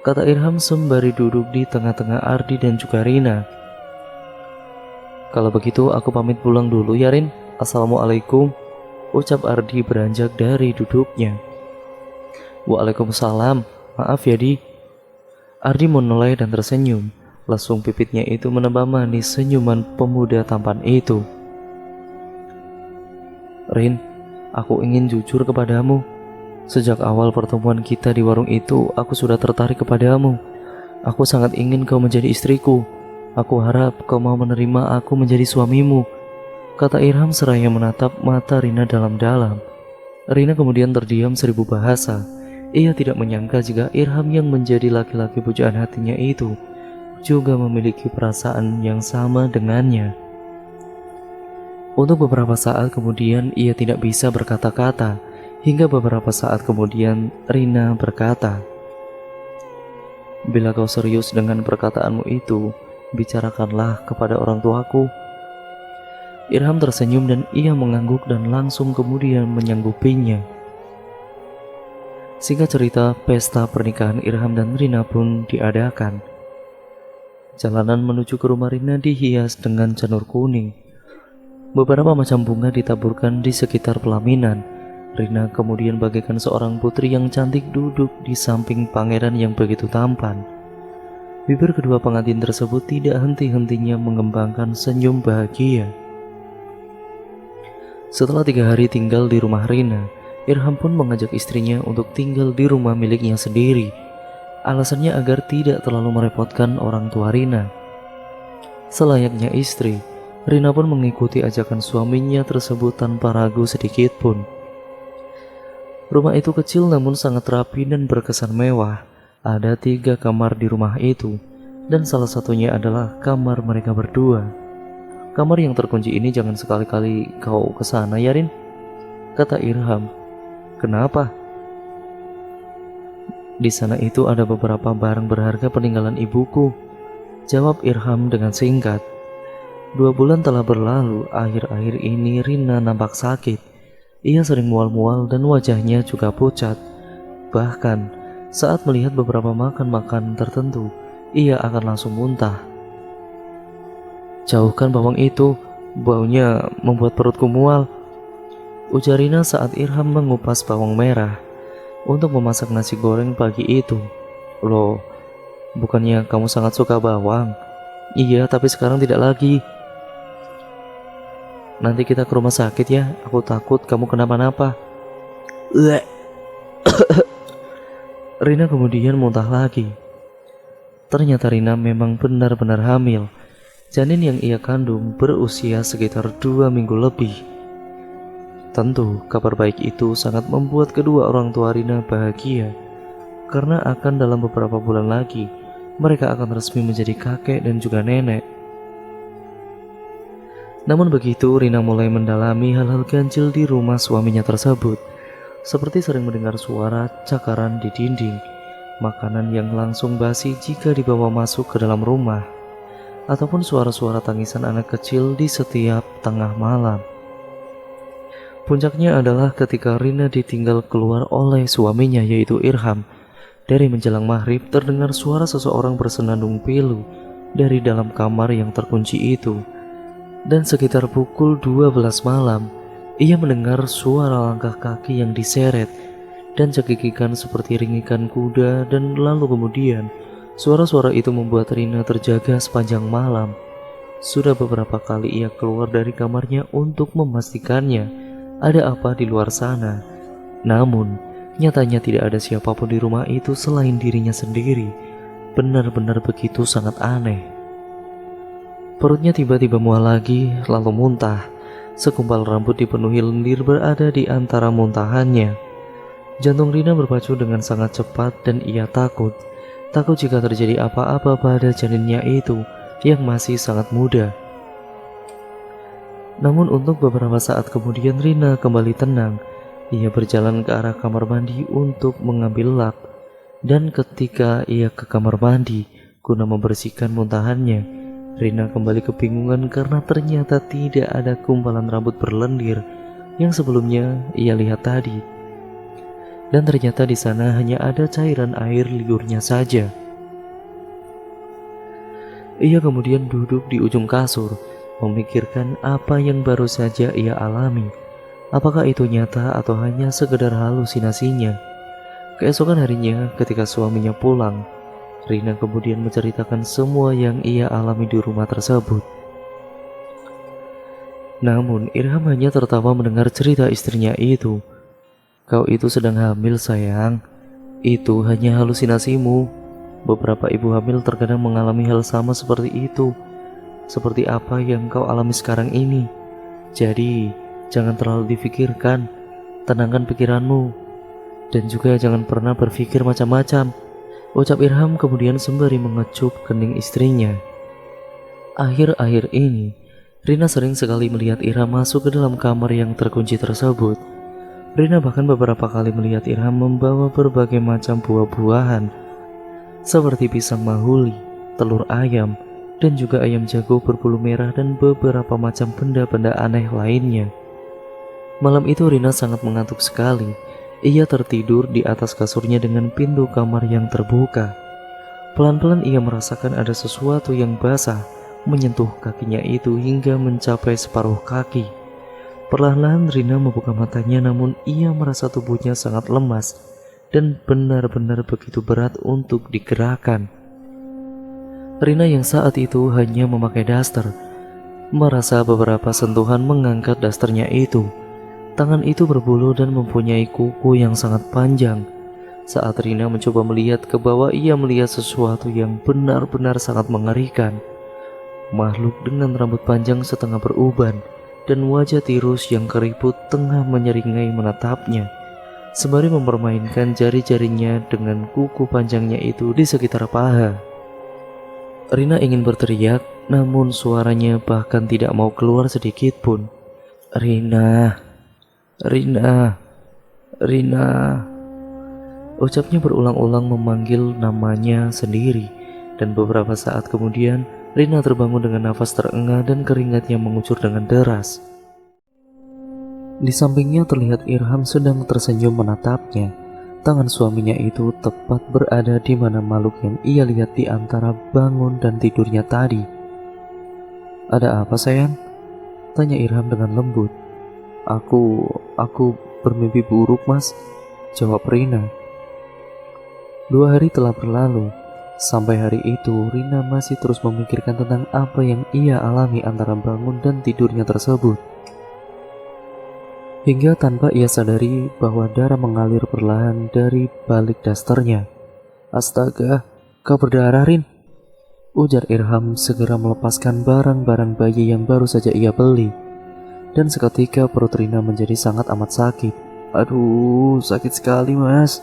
kata Irham sembari duduk di tengah-tengah Ardi dan juga Rina. Kalau begitu aku pamit pulang dulu ya Rin. Assalamualaikum, ucap Ardi beranjak dari duduknya. Waalaikumsalam, maaf ya Di. Ardi menoleh dan tersenyum. Lesung pipitnya itu menambah manis senyuman pemuda tampan itu. Rin, aku ingin jujur kepadamu. Sejak awal pertemuan kita di warung itu, aku sudah tertarik kepadamu. Aku sangat ingin kau menjadi istriku. Aku harap kau mau menerima aku menjadi suamimu, kata Irham seraya menatap mata Rina dalam-dalam. Rina kemudian terdiam seribu bahasa. Ia tidak menyangka jika Irham yang menjadi laki-laki pujaan hatinya itu juga memiliki perasaan yang sama dengannya. Untuk beberapa saat kemudian ia tidak bisa berkata-kata, hingga beberapa saat kemudian Rina berkata, bila kau serius dengan perkataanmu itu, bicarakanlah kepada orang tuaku. Irham tersenyum dan ia mengangguk dan langsung kemudian menyanggupinya. Singkat cerita, pesta pernikahan Irham dan Rina pun diadakan. Jalanan menuju ke rumah Rina dihias dengan janur kuning. Beberapa macam bunga ditaburkan di sekitar pelaminan. Rina kemudian bagaikan seorang putri yang cantik duduk di samping pangeran yang begitu tampan. Bibir kedua pengantin tersebut tidak henti-hentinya mengembangkan senyum bahagia. Setelah 3 hari tinggal di rumah Rina, Irham pun mengajak istrinya untuk tinggal di rumah miliknya sendiri. Alasannya agar tidak terlalu merepotkan orang tua Rina. Selayaknya istri, Rina pun mengikuti ajakan suaminya tersebut tanpa ragu sedikit pun. Rumah itu kecil namun sangat rapi dan berkesan mewah. Ada 3 kamar di rumah itu, dan salah satunya adalah kamar mereka berdua. Kamar yang terkunci ini jangan sekali-kali kau kesana ya Rin, kata Irham. Kenapa? Di sana itu ada beberapa barang berharga peninggalan ibuku, jawab Irham dengan singkat. 2 bulan telah berlalu, akhir-akhir ini Rina nampak sakit. Ia sering mual-mual dan wajahnya juga pucat. Bahkan saat melihat beberapa makan tertentu, ia akan langsung muntah. Jauhkan bawang itu, baunya membuat perutku mual, ujar Rina saat Irham mengupas bawang merah untuk memasak nasi goreng pagi itu. Loh, bukannya kamu sangat suka bawang? Iya, tapi sekarang tidak lagi. Nanti kita ke rumah sakit ya, aku takut kamu kenapa-napa. Rina kemudian muntah lagi. Ternyata Rina memang benar-benar hamil. Janin yang ia kandung berusia sekitar 2 minggu lebih. Tentu kabar baik itu sangat membuat kedua orang tua Rina bahagia, karena akan dalam beberapa bulan lagi mereka akan resmi menjadi kakek dan juga nenek. Namun begitu, Rina mulai mendalami hal-hal ganjil di rumah suaminya tersebut, seperti sering mendengar suara cakaran di dinding, makanan yang langsung basi jika dibawa masuk ke dalam rumah, ataupun suara-suara tangisan anak kecil di setiap tengah malam. Puncaknya adalah ketika Rina ditinggal keluar oleh suaminya yaitu Irham. Dari menjelang maghrib terdengar suara seseorang bersenandung pilu dari dalam kamar yang terkunci itu. Dan sekitar pukul 12 malam, ia mendengar suara langkah kaki yang diseret dan cekikikan seperti ringikan kuda, dan lalu kemudian suara-suara itu membuat Rina terjaga sepanjang malam. Sudah beberapa kali ia keluar dari kamarnya untuk memastikannya ada apa di luar sana. Namun, nyatanya tidak ada siapapun di rumah itu selain dirinya sendiri. Benar-benar begitu sangat aneh. Perutnya tiba-tiba mual lagi, lalu muntah. Segumpal rambut dipenuhi lendir berada di antara muntahannya. Jantung Rina berpacu dengan sangat cepat dan ia takut jika terjadi apa-apa pada janinnya itu yang masih sangat muda. Namun untuk beberapa saat kemudian Rina kembali tenang. Ia berjalan ke arah kamar mandi untuk mengambil lap. Dan ketika ia ke kamar mandi guna membersihkan muntahannya, Rina kembali kebingungan karena ternyata tidak ada gumpalan rambut berlendir yang sebelumnya ia lihat tadi. Dan ternyata di sana hanya ada cairan air liurnya saja. Ia kemudian duduk di ujung kasur, memikirkan apa yang baru saja ia alami. Apakah itu nyata atau hanya sekedar halusinasinya? Keesokan harinya ketika suaminya pulang, Rina kemudian menceritakan semua yang ia alami di rumah tersebut. Namun Irham hanya tertawa mendengar cerita istrinya itu. "Kau itu sedang hamil sayang, itu hanya halusinasimu. Beberapa ibu hamil terkadang mengalami hal sama seperti itu, seperti apa yang kau alami sekarang ini. Jadi jangan terlalu difikirkan, tenangkan pikiranmu, dan juga jangan pernah berpikir macam-macam," ucap Irham kemudian sembari mengecup kening istrinya. Akhir-akhir ini Rina sering sekali melihat Irham masuk ke dalam kamar yang terkunci tersebut. Rina bahkan beberapa kali melihat Irham membawa berbagai macam buah-buahan seperti pisang mahuli, telur ayam, dan juga ayam jago berbulu merah dan beberapa macam benda-benda aneh lainnya. Malam itu Rina sangat mengantuk sekali. Ia tertidur di atas kasurnya dengan pintu kamar yang terbuka. Pelan-pelan ia merasakan ada sesuatu yang basah menyentuh kakinya itu hingga mencapai separuh kaki. Perlahan-lahan Rina membuka matanya, namun ia merasa tubuhnya sangat lemas dan benar-benar begitu berat untuk digerakkan. Rina yang saat itu hanya memakai daster, merasa beberapa sentuhan mengangkat dasternya itu. Tangan itu berbulu dan mempunyai kuku yang sangat panjang. Saat Rina mencoba melihat ke bawah, ia melihat sesuatu yang benar-benar sangat mengerikan. Makhluk dengan rambut panjang setengah beruban dan wajah tirus yang keriput tengah menyeringai menatapnya, sembari mempermainkan jari-jarinya dengan kuku panjangnya itu di sekitar paha. Rina ingin berteriak, namun suaranya bahkan tidak mau keluar sedikit pun. "Rina, Rina, Rina," ucapnya berulang-ulang memanggil namanya sendiri. Dan beberapa saat kemudian Rina terbangun dengan nafas terengah dan keringatnya mengucur dengan deras. Di sampingnya terlihat Irham sedang tersenyum menatapnya. Tangan suaminya itu tepat berada di mana makhluk yang ia lihat di antara bangun dan tidurnya tadi. "Ada apa sayang?" tanya Irham dengan lembut. Aku bermimpi buruk mas," jawab Rina. 2 hari telah berlalu. Sampai hari itu Rina masih terus memikirkan tentang apa yang ia alami antara bangun dan tidurnya tersebut. Hingga tanpa ia sadari bahwa darah mengalir perlahan dari balik dasternya. "Astaga, kau berdarah Rin," ujar Irham segera melepaskan barang-barang bayi yang baru saja ia beli. Dan seketika perut Rina menjadi sangat amat sakit. "Aduh, sakit sekali mas,"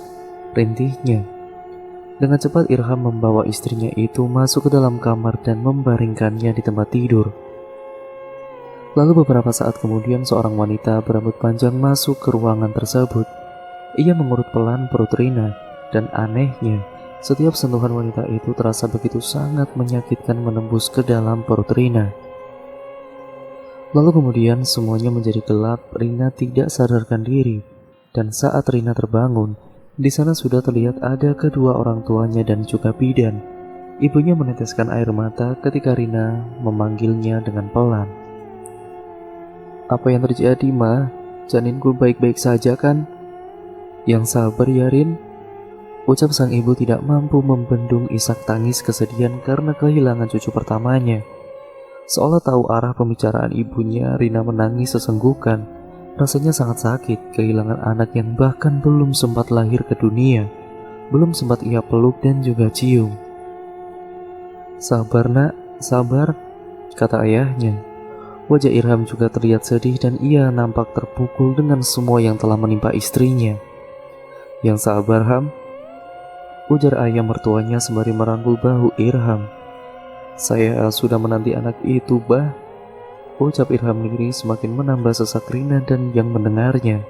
rintihnya. Dengan cepat Irham membawa istrinya itu masuk ke dalam kamar dan membaringkannya di tempat tidur. Lalu beberapa saat kemudian seorang wanita berambut panjang masuk ke ruangan tersebut. Ia mengurut pelan perut Rina, dan anehnya setiap sentuhan wanita itu terasa begitu sangat menyakitkan menembus ke dalam perut Rina. Lalu kemudian semuanya menjadi gelap. Rina tidak sadarkan diri, dan saat Rina terbangun, di sana sudah terlihat ada kedua orang tuanya dan juga bidan. Ibunya meneteskan air mata ketika Rina memanggilnya dengan pelan. "Apa yang terjadi, Ma? Janinku baik-baik saja kan?" "Yang sabar ya, Rin," ucap sang ibu tidak mampu membendung isak tangis kesedihan karena kehilangan cucu pertamanya. Seolah tahu arah pembicaraan ibunya, Rina menangis sesenggukan. Rasanya sangat sakit kehilangan anak yang bahkan belum sempat lahir ke dunia, belum sempat ia peluk dan juga cium. "Sabar nak, sabar," kata ayahnya. Wajah Irham juga terlihat sedih dan ia nampak terpukul dengan semua yang telah menimpa istrinya. "Yang sabar, Ham," ujar ayah mertuanya sembari merangkul bahu Irham. "Saya sudah menanti anak itu, Bah," ucap Irham lirih semakin menambah sesak Rina dan yang mendengarnya.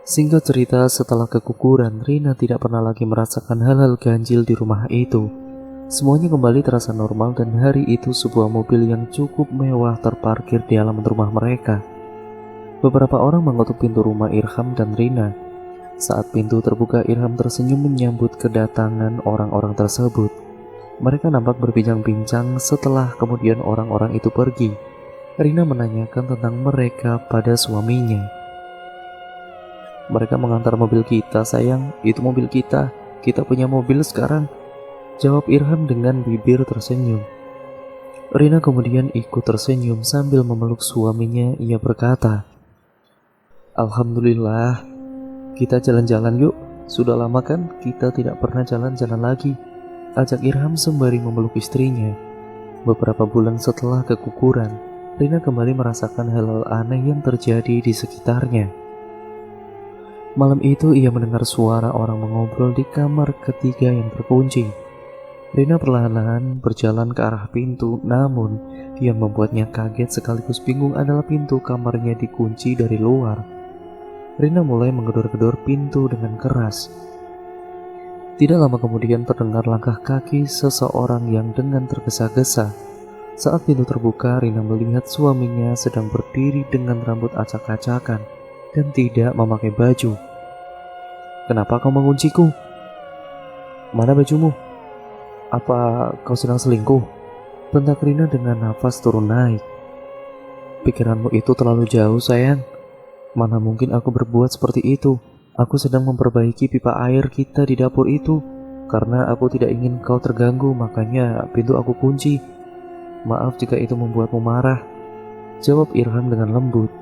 Singkat cerita, setelah keguguran, Rina tidak pernah lagi merasakan hal-hal ganjil di rumah itu. Semuanya kembali terasa normal dan hari itu sebuah mobil yang cukup mewah terparkir di halaman rumah mereka. Beberapa orang mengetuk pintu rumah Irham dan Rina. Saat pintu terbuka, Irham tersenyum menyambut kedatangan orang-orang tersebut. Mereka nampak berbincang-bincang setelah kemudian orang-orang itu pergi. Rina menanyakan tentang mereka pada suaminya. "Mereka mengantar mobil kita, sayang. Itu mobil kita. Kita punya mobil sekarang," jawab Irham dengan bibir tersenyum. Rina kemudian ikut tersenyum sambil memeluk suaminya. Ia berkata, "Alhamdulillah, kita jalan-jalan yuk. Sudah lama kan kita tidak pernah jalan-jalan lagi," ajak Irham sembari memeluk istrinya. Beberapa bulan setelah keguguran, Rina kembali merasakan hal-hal aneh yang terjadi di sekitarnya. Malam itu ia mendengar suara orang mengobrol di kamar ketiga yang terkunci. Rina perlahan-lahan berjalan ke arah pintu, namun yang membuatnya kaget sekaligus bingung adalah pintu kamarnya dikunci dari luar. Rina mulai menggedor-gedor pintu dengan keras. Tidak lama kemudian terdengar langkah kaki seseorang yang dengan tergesa-gesa. Saat pintu terbuka, Rina melihat suaminya sedang berdiri dengan rambut acak-acakan dan tidak memakai baju. "Kenapa kau mengunciku? Mana bajumu? Apa kau sedang selingkuh?" bentak Rina dengan nafas turun naik. "Pikiranmu itu terlalu jauh, sayang. Mana mungkin aku berbuat seperti itu. Aku sedang memperbaiki pipa air kita di dapur itu. Karena aku tidak ingin kau terganggu, makanya pintu aku kunci. Maaf jika itu membuatmu marah," jawab Irham dengan lembut.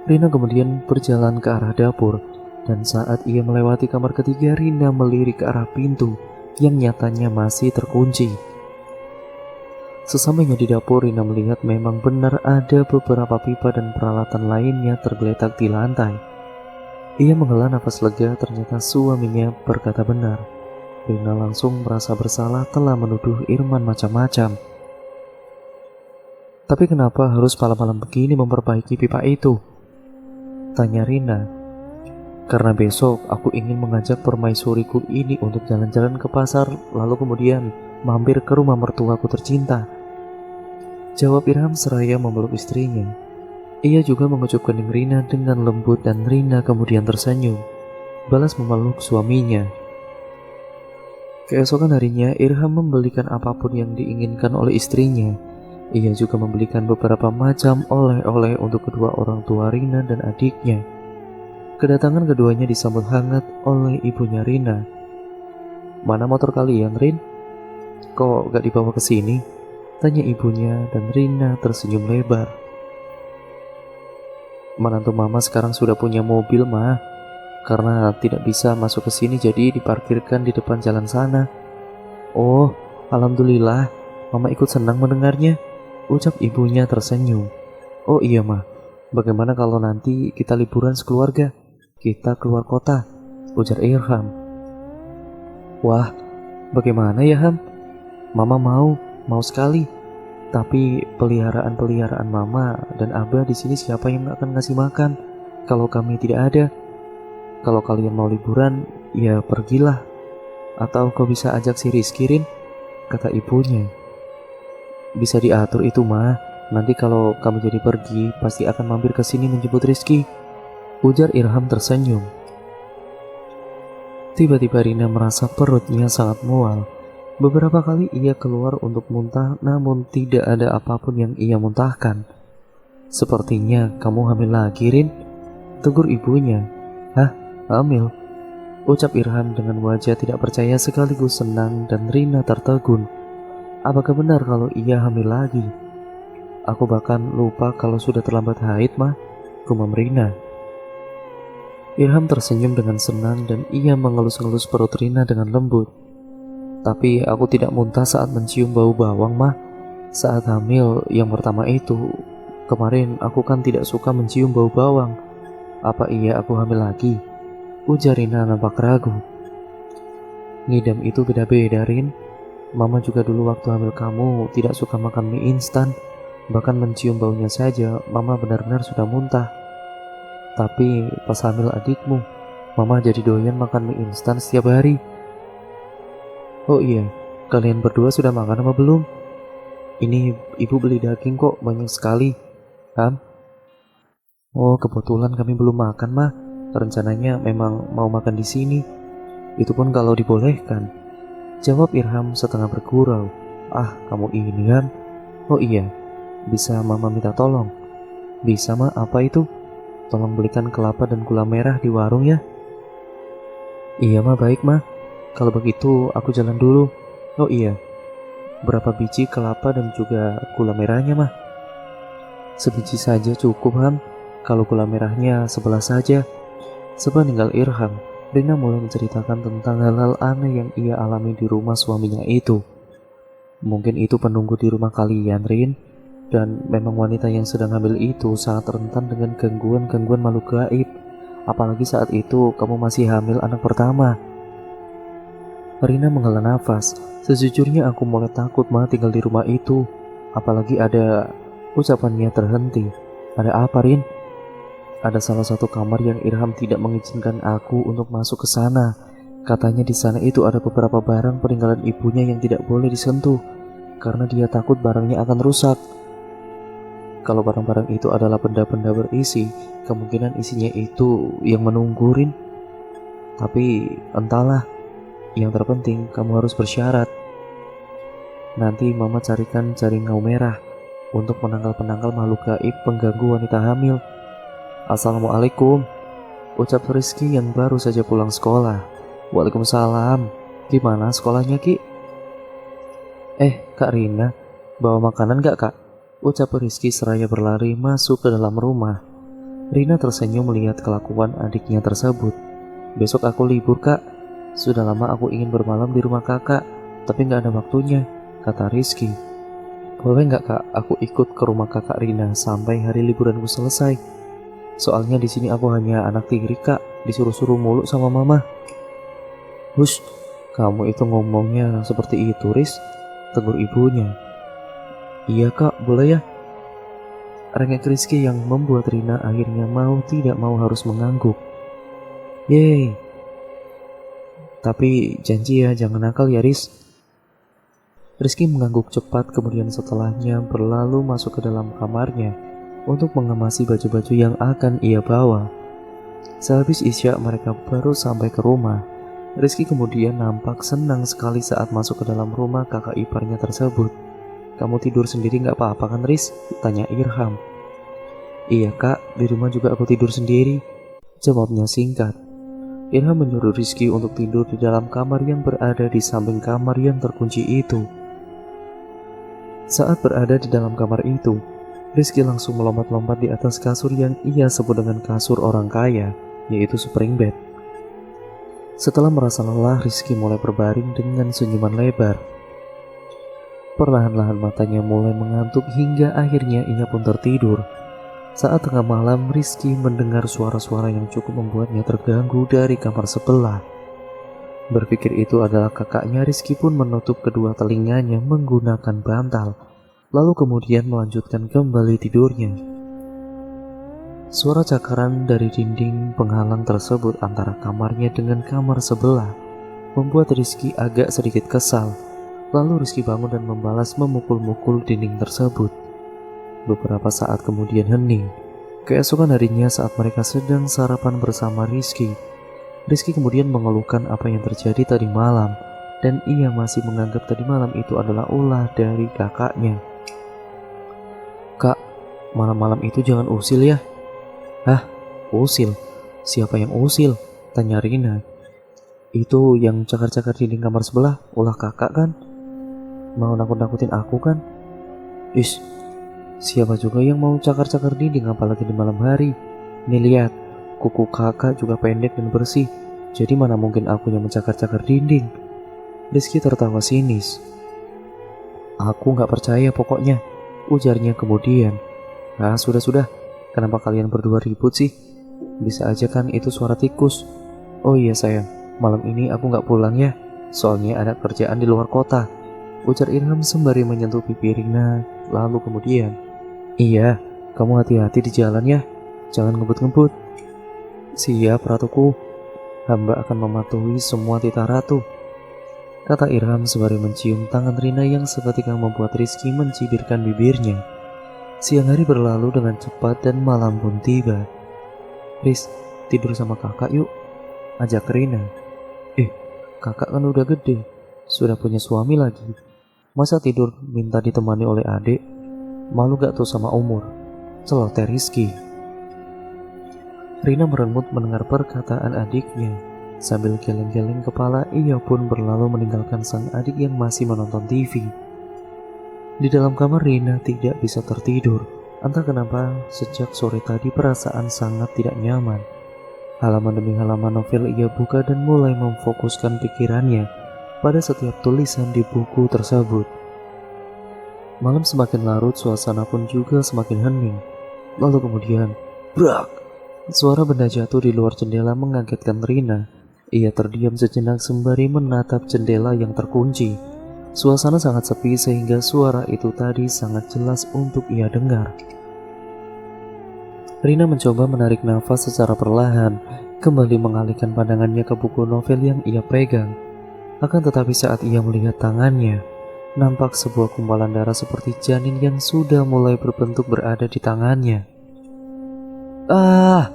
Rina kemudian berjalan ke arah dapur, dan saat ia melewati kamar ketiga, Rina melirik ke arah pintu yang nyatanya masih terkunci. Sesampainya di dapur, Rina melihat memang benar ada beberapa pipa dan peralatan lainnya tergeletak di lantai. Ia menghela nafas lega, ternyata suaminya berkata benar. Rina langsung merasa bersalah telah menuduh Irman macam-macam. "Tapi kenapa harus malam-malam begini memperbaiki pipa itu?" tanya Rina. "Karena besok aku ingin mengajak permaisuriku ini untuk jalan-jalan ke pasar, lalu kemudian mampir ke rumah mertuaku tercinta," jawab Irham seraya memeluk istrinya. Ia juga mengucup kening Rina dengan lembut dan Rina kemudian tersenyum, balas memeluk suaminya. Keesokan harinya, Irham membelikan apapun yang diinginkan oleh istrinya. Ia juga membelikan beberapa macam oleh-oleh untuk kedua orang tua Rina dan adiknya. Kedatangan keduanya disambut hangat oleh ibunya Rina. "Mana motor kalian, Rin? Kok gak dibawa ke sini?" tanya ibunya, dan Rina tersenyum lebar. "Menantu mama sekarang sudah punya mobil, Ma. Karena tidak bisa masuk ke sini jadi diparkirkan di depan jalan sana." "Oh, alhamdulillah. Mama ikut senang mendengarnya," ucap ibunya tersenyum. "Oh iya, Ma. Bagaimana kalau nanti kita liburan sekeluarga? Kita keluar kota," ujar Irham. "Wah, bagaimana ya, Ham? Mama mau sekali. Tapi peliharaan-peliharaan Mama dan Abah di sini siapa yang akan ngasih makan kalau kami tidak ada? Kalau kalian mau liburan, ya pergilah. Atau kau bisa ajak si Rizky, Rin," kata ibunya. "Bisa diatur itu, Ma. Nanti kalau kami jadi pergi, pasti akan mampir ke sini menjemput Rizky," ujar Irham tersenyum. Tiba-tiba Rina merasa perutnya sangat mual. Beberapa kali ia keluar untuk muntah, namun tidak ada apapun yang ia muntahkan. "Sepertinya kamu hamil lagi, Rin," tegur ibunya. "Hah, hamil?" ucap Irham dengan wajah tidak percaya sekaligus senang, dan Rina tertegun. Apakah benar kalau ia hamil lagi? Aku bahkan lupa kalau sudah terlambat haid, mah, gumam Rina. Irham tersenyum dengan senang dan ia mengelus-ngelus perut Rina dengan lembut. Tapi aku tidak muntah saat mencium bau bawang, mah. Saat hamil yang pertama itu, kemarin aku kan tidak suka mencium bau bawang. Apa iya aku hamil lagi? Ujar Rina nampak ragu. Ngidam itu beda-beda, Rin. Mama juga dulu waktu hamil kamu tidak suka makan mie instan. Bahkan mencium baunya saja, Mama benar-benar sudah muntah. Tapi pas hamil adikmu, Mama jadi doyan makan mie instan setiap hari. Oh iya, kalian berdua sudah makan apa belum? Ini ibu beli daging kok banyak sekali. Ham? Oh, kebetulan kami belum makan, mah. Rencananya memang mau makan di sini. Itu pun kalau dibolehkan. Jawab Irham setengah bergurau. Ah, kamu ini kan? Oh iya, bisa Mama minta tolong? Bisa, Ma. Apa itu? Tolong belikan kelapa dan gula merah di warung ya. Iya, Ma. Baik, Ma. Kalau begitu aku jalan dulu. Oh iya, berapa biji kelapa dan juga gula merahnya, Ma? Sebiji saja cukup, Ham. Kalau gula merahnya sebelah saja. Sepeninggal Irham, Rina mulai menceritakan tentang hal-hal aneh yang ia alami di rumah suaminya itu. Mungkin itu penunggu di rumah kalian, Rin. Dan memang wanita yang sedang hamil itu sangat rentan dengan gangguan-gangguan makhluk gaib. Apalagi saat itu kamu masih hamil anak pertama. Rina menghela nafas. Sejujurnya aku mulai takut mah tinggal di rumah itu. Apalagi ada... Ucapannya terhenti. Ada apa, Rin? Ada salah satu kamar yang Irham tidak mengizinkan aku untuk masuk ke sana. Katanya di sana itu ada beberapa barang peninggalan ibunya yang tidak boleh disentuh karena dia takut barangnya akan rusak. Kalau barang-barang itu adalah benda-benda berisi, kemungkinan isinya itu yang menunggurin. Tapi entahlah, yang terpenting kamu harus bersyarat. Nanti Mama carikan jaring ngau merah untuk menangkal-penangkal makhluk gaib pengganggu wanita hamil. Assalamualaikum, ucap Rizky yang baru saja pulang sekolah. Waalaikumsalam. Gimana sekolahnya, Ki? Kak Rina, bawa makanan gak, Kak? Ucap Rizky seraya berlari masuk ke dalam rumah. Rina tersenyum melihat kelakuan adiknya tersebut. Besok aku libur, Kak. Sudah lama aku ingin bermalam di rumah kakak, tapi gak ada waktunya, kata Rizky. Boleh gak, Kak, aku ikut ke rumah kakak Rina sampai hari liburanku selesai? Soalnya di sini aku hanya anak tiri, Kak, disuruh-suruh mulu sama Mama. Hush, kamu itu ngomongnya seperti itu, Riz, tegur ibunya. Iya, Kak, boleh ya? Rengek Rizky yang membuat Rina akhirnya mau tidak mau harus mengangguk. Yeay. Tapi janji ya jangan nakal ya, Riz. Rizky mengangguk cepat, kemudian setelahnya berlalu masuk ke dalam kamarnya untuk mengemasi baju-baju yang akan ia bawa. Sehabis isya mereka baru sampai ke rumah. Rizky kemudian nampak senang sekali saat masuk ke dalam rumah kakak iparnya tersebut. Kamu tidur sendiri gak apa-apa kan, Riz? Tanya Irham. Iya, Kak, di rumah juga aku tidur sendiri, jawabnya singkat. Irham menyuruh Rizky untuk tidur di dalam kamar yang berada di samping kamar yang terkunci itu. Saat berada di dalam kamar itu, Rizky langsung melompat-lompat di atas kasur yang ia sebut dengan kasur orang kaya, yaitu spring bed. Setelah merasa lelah, Rizky mulai berbaring dengan senyuman lebar. Perlahan-lahan matanya mulai mengantuk hingga akhirnya ia pun tertidur. Saat tengah malam, Rizky mendengar suara-suara yang cukup membuatnya terganggu dari kamar sebelah. Berpikir itu adalah kakaknya, Rizky pun menutup kedua telinganya menggunakan bantal, lalu kemudian melanjutkan kembali tidurnya. Suara cakaran dari dinding penghalang tersebut antara kamarnya dengan kamar sebelah membuat Rizky agak sedikit kesal. Lalu Rizky bangun dan membalas memukul-mukul dinding tersebut. Beberapa saat kemudian hening. Keesokan harinya saat mereka sedang sarapan bersama Rizky kemudian mengeluhkan apa yang terjadi tadi malam, dan ia masih menganggap tadi malam itu adalah ulah dari kakaknya. Kak, malam-malam itu jangan usil ya. Hah? Usil? Siapa yang usil? Tanya Rina. Itu yang cakar-cakar dinding kamar sebelah, ulah kakak kan? Mau nakut-nakutin aku kan? Ish, siapa juga yang mau cakar-cakar dinding apalagi di malam hari? Nih lihat, kuku kakak juga pendek dan bersih. Jadi mana mungkin aku yang mencakar-cakar dinding? Rizky tertawa sinis. Aku nggak percaya pokoknya, ujarnya kemudian. Ah, sudah. Kenapa kalian berdua ribut sih? Bisa aja kan itu suara tikus. Oh iya sayang, malam ini aku nggak pulang ya. Soalnya ada kerjaan di luar kota, ujar Irham sembari menyentuh pipi Rina. Lalu kemudian, iya, kamu hati-hati di jalan ya. Jangan ngebut-ngebut. Siap ratuku, hamba akan mematuhi semua titah ratu, kata Irham sembari mencium tangan Rina yang seketika membuat Rizky mencibirkan bibirnya. Siang hari berlalu dengan cepat dan malam pun tiba. Riz, tidur sama kakak yuk, ajak Rina. Kakak kan udah gede, sudah punya suami lagi. Masa tidur minta ditemani oleh adik? Malu gak tuh sama umur? Celoteh Rizky. Rina merengut mendengar perkataan adiknya. Sambil geleng-geleng kepala, ia pun berlalu meninggalkan sang adik yang masih menonton TV. Di dalam kamar Rina tidak bisa tertidur. Entah kenapa sejak sore tadi perasaan sangat tidak nyaman. Halaman demi halaman novel ia buka dan mulai memfokuskan pikirannya pada setiap tulisan di buku tersebut. Malam semakin larut, suasana pun juga semakin hening. Lalu kemudian, brak! Suara benda jatuh di luar jendela mengagetkan Rina. Ia terdiam sejenak sembari menatap jendela yang terkunci. Suasana sangat sepi sehingga suara itu tadi sangat jelas untuk ia dengar. Rina mencoba menarik nafas secara perlahan, kembali mengalihkan pandangannya ke buku novel yang ia pegang. Akan tetapi saat ia melihat tangannya, nampak sebuah gumpalan darah seperti janin yang sudah mulai berbentuk berada di tangannya. Ah!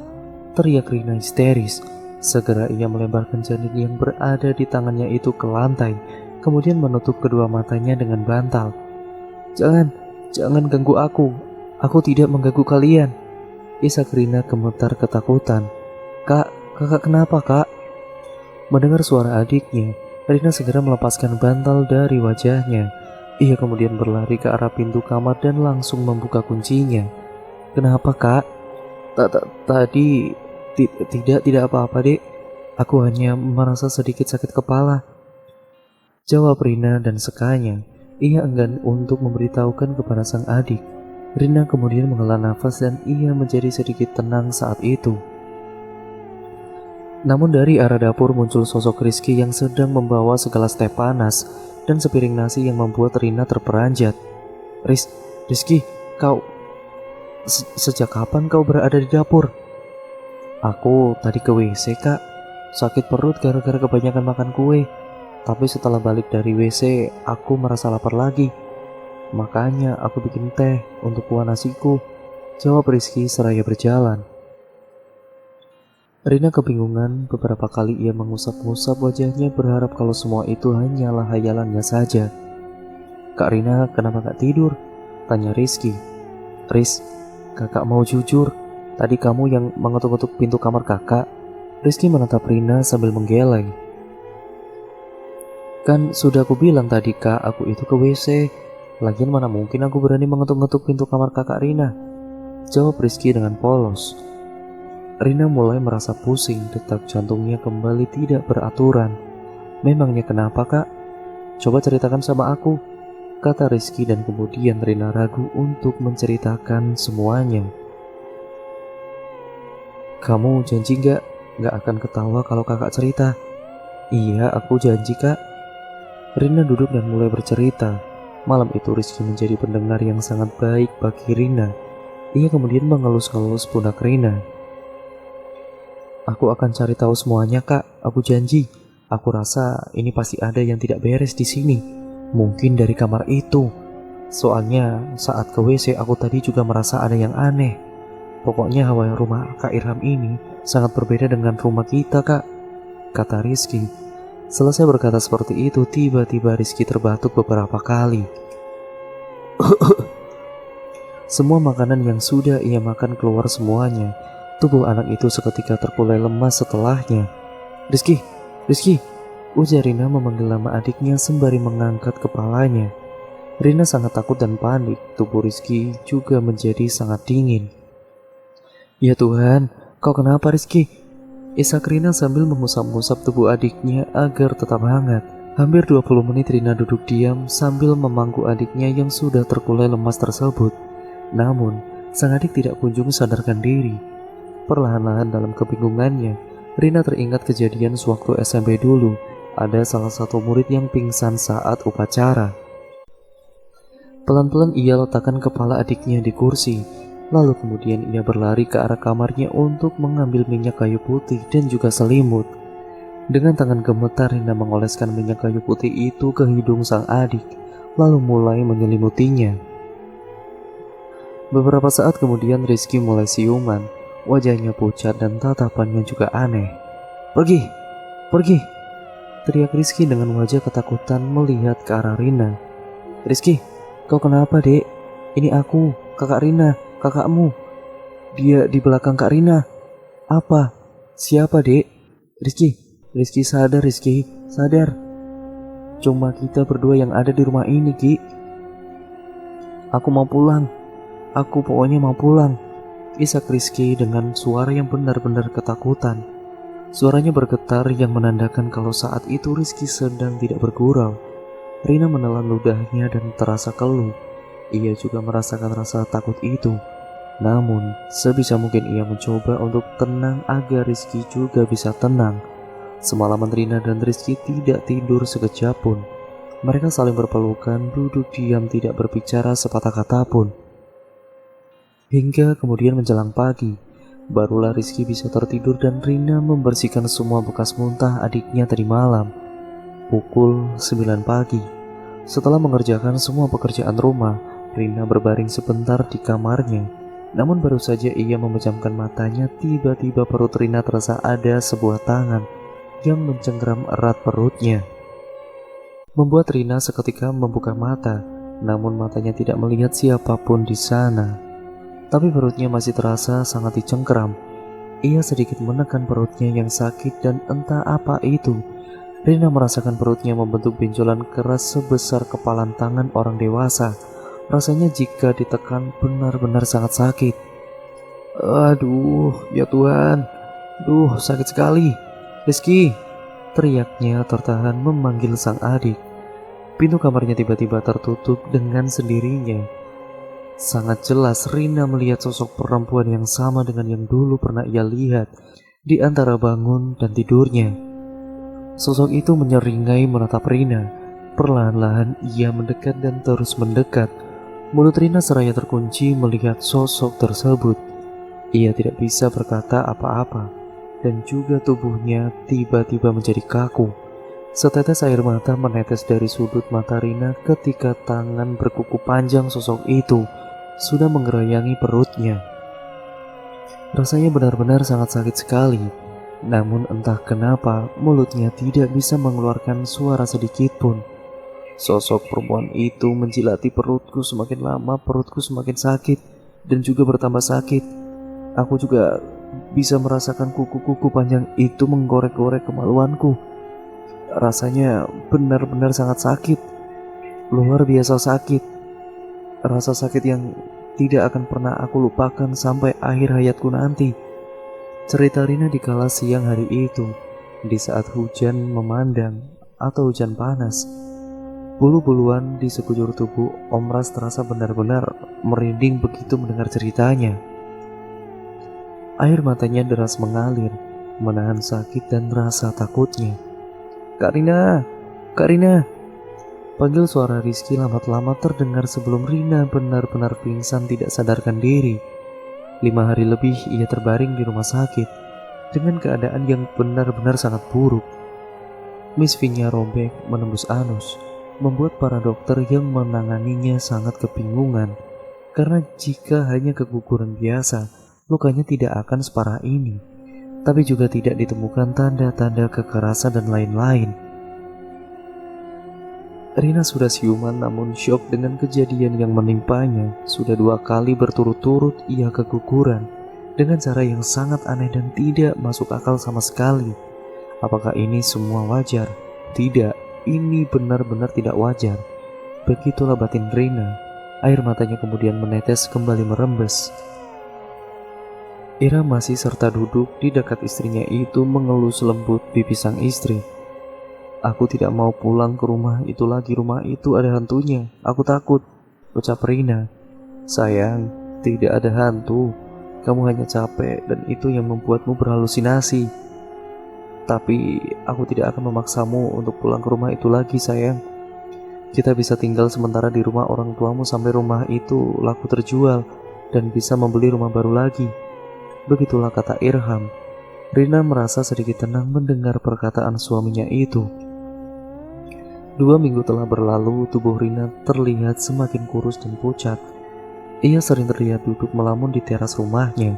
Teriak Rina histeris. Segera ia melemparkan janin yang berada di tangannya itu ke lantai, kemudian menutup kedua matanya dengan bantal. Jangan ganggu aku tidak mengganggu kalian. Isak Rina gemetar ketakutan. Kakak kenapa kak? Mendengar suara adiknya, Rina segera melepaskan bantal dari wajahnya. Ia kemudian berlari ke arah pintu kamar dan langsung membuka kuncinya. Kenapa kak? Tadi tidak apa-apa dek. Aku hanya merasa sedikit sakit kepala, jawab Rina, dan sekanya ia enggan untuk memberitahukan kepada sang adik. Rina kemudian menghela nafas dan ia menjadi sedikit tenang saat itu. Namun dari arah dapur muncul sosok Rizky yang sedang membawa segelas teh panas dan sepiring nasi yang membuat Rina terperanjat. Rizky, kau... Sejak kapan kau berada di dapur? Aku tadi ke WC kak, sakit perut gara-gara kebanyakan makan kue. Tapi setelah balik dari WC, aku merasa lapar lagi. Makanya aku bikin teh untuk kuah nasiku, jawab Rizky seraya berjalan. Rina kebingungan, beberapa kali ia mengusap-ngusap wajahnya berharap kalau semua itu hanyalah hayalannya saja. Kak Rina kenapa gak tidur? Tanya Rizky. Riz, kakak mau jujur, tadi kamu yang mengetuk-ketuk pintu kamar kakak. Rizky menatap Rina sambil menggeleng. Kan sudah aku bilang tadi kak, aku itu ke WC. Lagian mana mungkin aku berani mengetuk-ngetuk pintu kamar kakak Rina, jawab Rizky dengan polos. Rina mulai merasa pusing, detak jantungnya kembali tidak beraturan. Memangnya kenapa kak? Coba ceritakan sama aku, kata Rizky, dan kemudian Rina ragu untuk menceritakan semuanya. Kamu janji gak akan ketawa kalau kakak cerita? Iya, aku janji kak. Rina duduk dan mulai bercerita. Malam itu Rizky menjadi pendengar yang sangat baik bagi Rina. Ia kemudian mengelus-ngelus pundak Rina. Aku akan cari tahu semuanya kak, aku janji. Aku rasa ini pasti ada yang tidak beres di sini. Mungkin dari kamar itu. Soalnya saat ke WC aku tadi juga merasa ada yang aneh. Pokoknya hawa rumah Kak Irham ini sangat berbeda dengan rumah kita kak, kata Rizky. Selesai berkata seperti itu, tiba-tiba Rizky terbatuk beberapa kali. Semua makanan yang sudah ia makan keluar semuanya. Tubuh anak itu seketika terkulai lemas setelahnya. Rizky, ujar Rina memanggil nama adiknya sembari mengangkat kepalanya. Rina sangat takut dan panik. Tubuh Rizky juga menjadi sangat dingin. Ya Tuhan, kau kenapa Rizky? Isak Rina sambil mengusap-ngusap tubuh adiknya agar tetap hangat. Hampir 20 menit Rina duduk diam sambil memangku adiknya yang sudah terkulai lemas tersebut. Namun, sang adik tidak kunjung sadarkan diri. Perlahan-lahan dalam kebingungannya, Rina teringat kejadian sewaktu SMP dulu. Ada salah satu murid yang pingsan saat upacara. Pelan-pelan ia letakkan kepala adiknya di kursi. Lalu kemudian ia berlari ke arah kamarnya untuk mengambil minyak kayu putih dan juga selimut. Dengan tangan gemetar Rina mengoleskan minyak kayu putih itu ke hidung sang adik, lalu mulai menyelimutinya. Beberapa saat kemudian Rizky mulai siuman, wajahnya pucat dan tatapannya juga aneh. Pergi, pergi, teriak Rizky dengan wajah ketakutan melihat ke arah Rina. Rizky, kau kenapa dek? Ini aku, kakak Rina, kakakmu. Dia di belakang Kak Rina. Apa? Siapa dek? Rizky sadar Rizky, sadar. Cuma kita berdua yang ada di rumah ini Ki. Aku mau pulang. Aku pokoknya mau pulang, isak Rizky dengan suara yang benar-benar ketakutan. Suaranya bergetar yang menandakan kalau saat itu Rizky sedang tidak bergurau. Rina menelan ludahnya dan terasa keluh. Ia juga merasakan rasa takut itu. Namun, sebisa mungkin ia mencoba untuk tenang agar Rizky juga bisa tenang. Semalaman Rina dan Rizky tidak tidur sekejap pun. Mereka saling berpelukan, duduk diam tidak berbicara sepatah kata pun. Hingga kemudian menjelang pagi, barulah Rizky bisa tertidur dan Rina membersihkan semua bekas muntah adiknya tadi malam. Pukul 9 pagi. Setelah mengerjakan semua pekerjaan rumah, Rina berbaring sebentar di kamarnya. Namun baru saja ia memejamkan matanya, tiba-tiba perut Rina terasa ada sebuah tangan yang mencengkeram erat perutnya. Membuat Rina seketika membuka mata, namun matanya tidak melihat siapapun di sana. Tapi perutnya masih terasa sangat dicengkeram. Ia sedikit menekan perutnya yang sakit dan entah apa itu. Rina merasakan perutnya membentuk benjolan keras sebesar kepalan tangan orang dewasa. Rasanya jika ditekan benar-benar sangat sakit. Aduh, ya Tuhan. Duh, sakit sekali. Rizky, teriaknya tertahan memanggil sang adik. Pintu kamarnya tiba-tiba tertutup dengan sendirinya. Sangat jelas Rina melihat sosok perempuan yang sama dengan yang dulu pernah ia lihat di antara bangun dan tidurnya. Sosok itu menyeringai menatap Rina. Perlahan-lahan ia mendekat dan terus mendekat. Mulut Rina seraya terkunci melihat sosok tersebut. Ia tidak bisa berkata apa-apa, dan juga tubuhnya tiba-tiba menjadi kaku. Setetes air mata menetes dari sudut mata Rina ketika tangan berkuku panjang sosok itu sudah menggerayangi perutnya. Rasanya benar-benar sangat sakit sekali. Namun entah kenapa mulutnya tidak bisa mengeluarkan suara sedikit pun. Sosok perempuan itu menjilati perutku, semakin lama perutku semakin sakit dan juga bertambah sakit. Aku juga bisa merasakan kuku-kuku panjang itu menggorek-gorek kemaluanku. Rasanya benar-benar sangat sakit, luar biasa sakit. Rasa sakit yang tidak akan pernah aku lupakan sampai akhir hayatku nanti. Cerita Rina di kala siang hari itu, di saat hujan memandang atau hujan panas. Bulu-buluan di sekujur tubuh Om Ras terasa benar-benar merinding begitu mendengar ceritanya. Air matanya deras mengalir, menahan sakit dan rasa takutnya. Kak Rina, Kak Rina, panggil suara Rizky lambat-lama terdengar sebelum Rina benar-benar pingsan tidak sadarkan diri. 5 hari lebih ia terbaring di rumah sakit dengan keadaan yang benar-benar sangat buruk. Misfinya robek menembus anus, membuat para dokter yang menanganinya sangat kebingungan. Karena jika hanya keguguran biasa, lukanya tidak akan separah ini. Tapi juga tidak ditemukan tanda-tanda kekerasan dan lain-lain. Rina sudah siuman namun syok dengan kejadian yang menimpanya. Sudah 2 kali berturut-turut ia keguguran dengan cara yang sangat aneh dan tidak masuk akal sama sekali. Apakah ini semua wajar? Tidak, ini benar-benar tidak wajar. Begitulah batin Rina. Air matanya kemudian menetes kembali merembes. Ira masih serta duduk di dekat istrinya itu mengelus lembut pipi sang istri. Aku tidak mau pulang ke rumah itu lagi, rumah itu ada hantunya. Aku takut, ucap Rina. Sayang, tidak ada hantu. Kamu hanya capek dan itu yang membuatmu berhalusinasi. Tapi aku tidak akan memaksamu untuk pulang ke rumah itu lagi, sayang. Kita bisa tinggal sementara di rumah orang tuamu sampai rumah itu laku terjual dan bisa membeli rumah baru lagi. Begitulah kata Irham. Rina merasa sedikit tenang mendengar perkataan suaminya itu. 2 minggu telah berlalu, tubuh Rina terlihat semakin kurus dan pucat. Ia sering terlihat duduk melamun di teras rumahnya.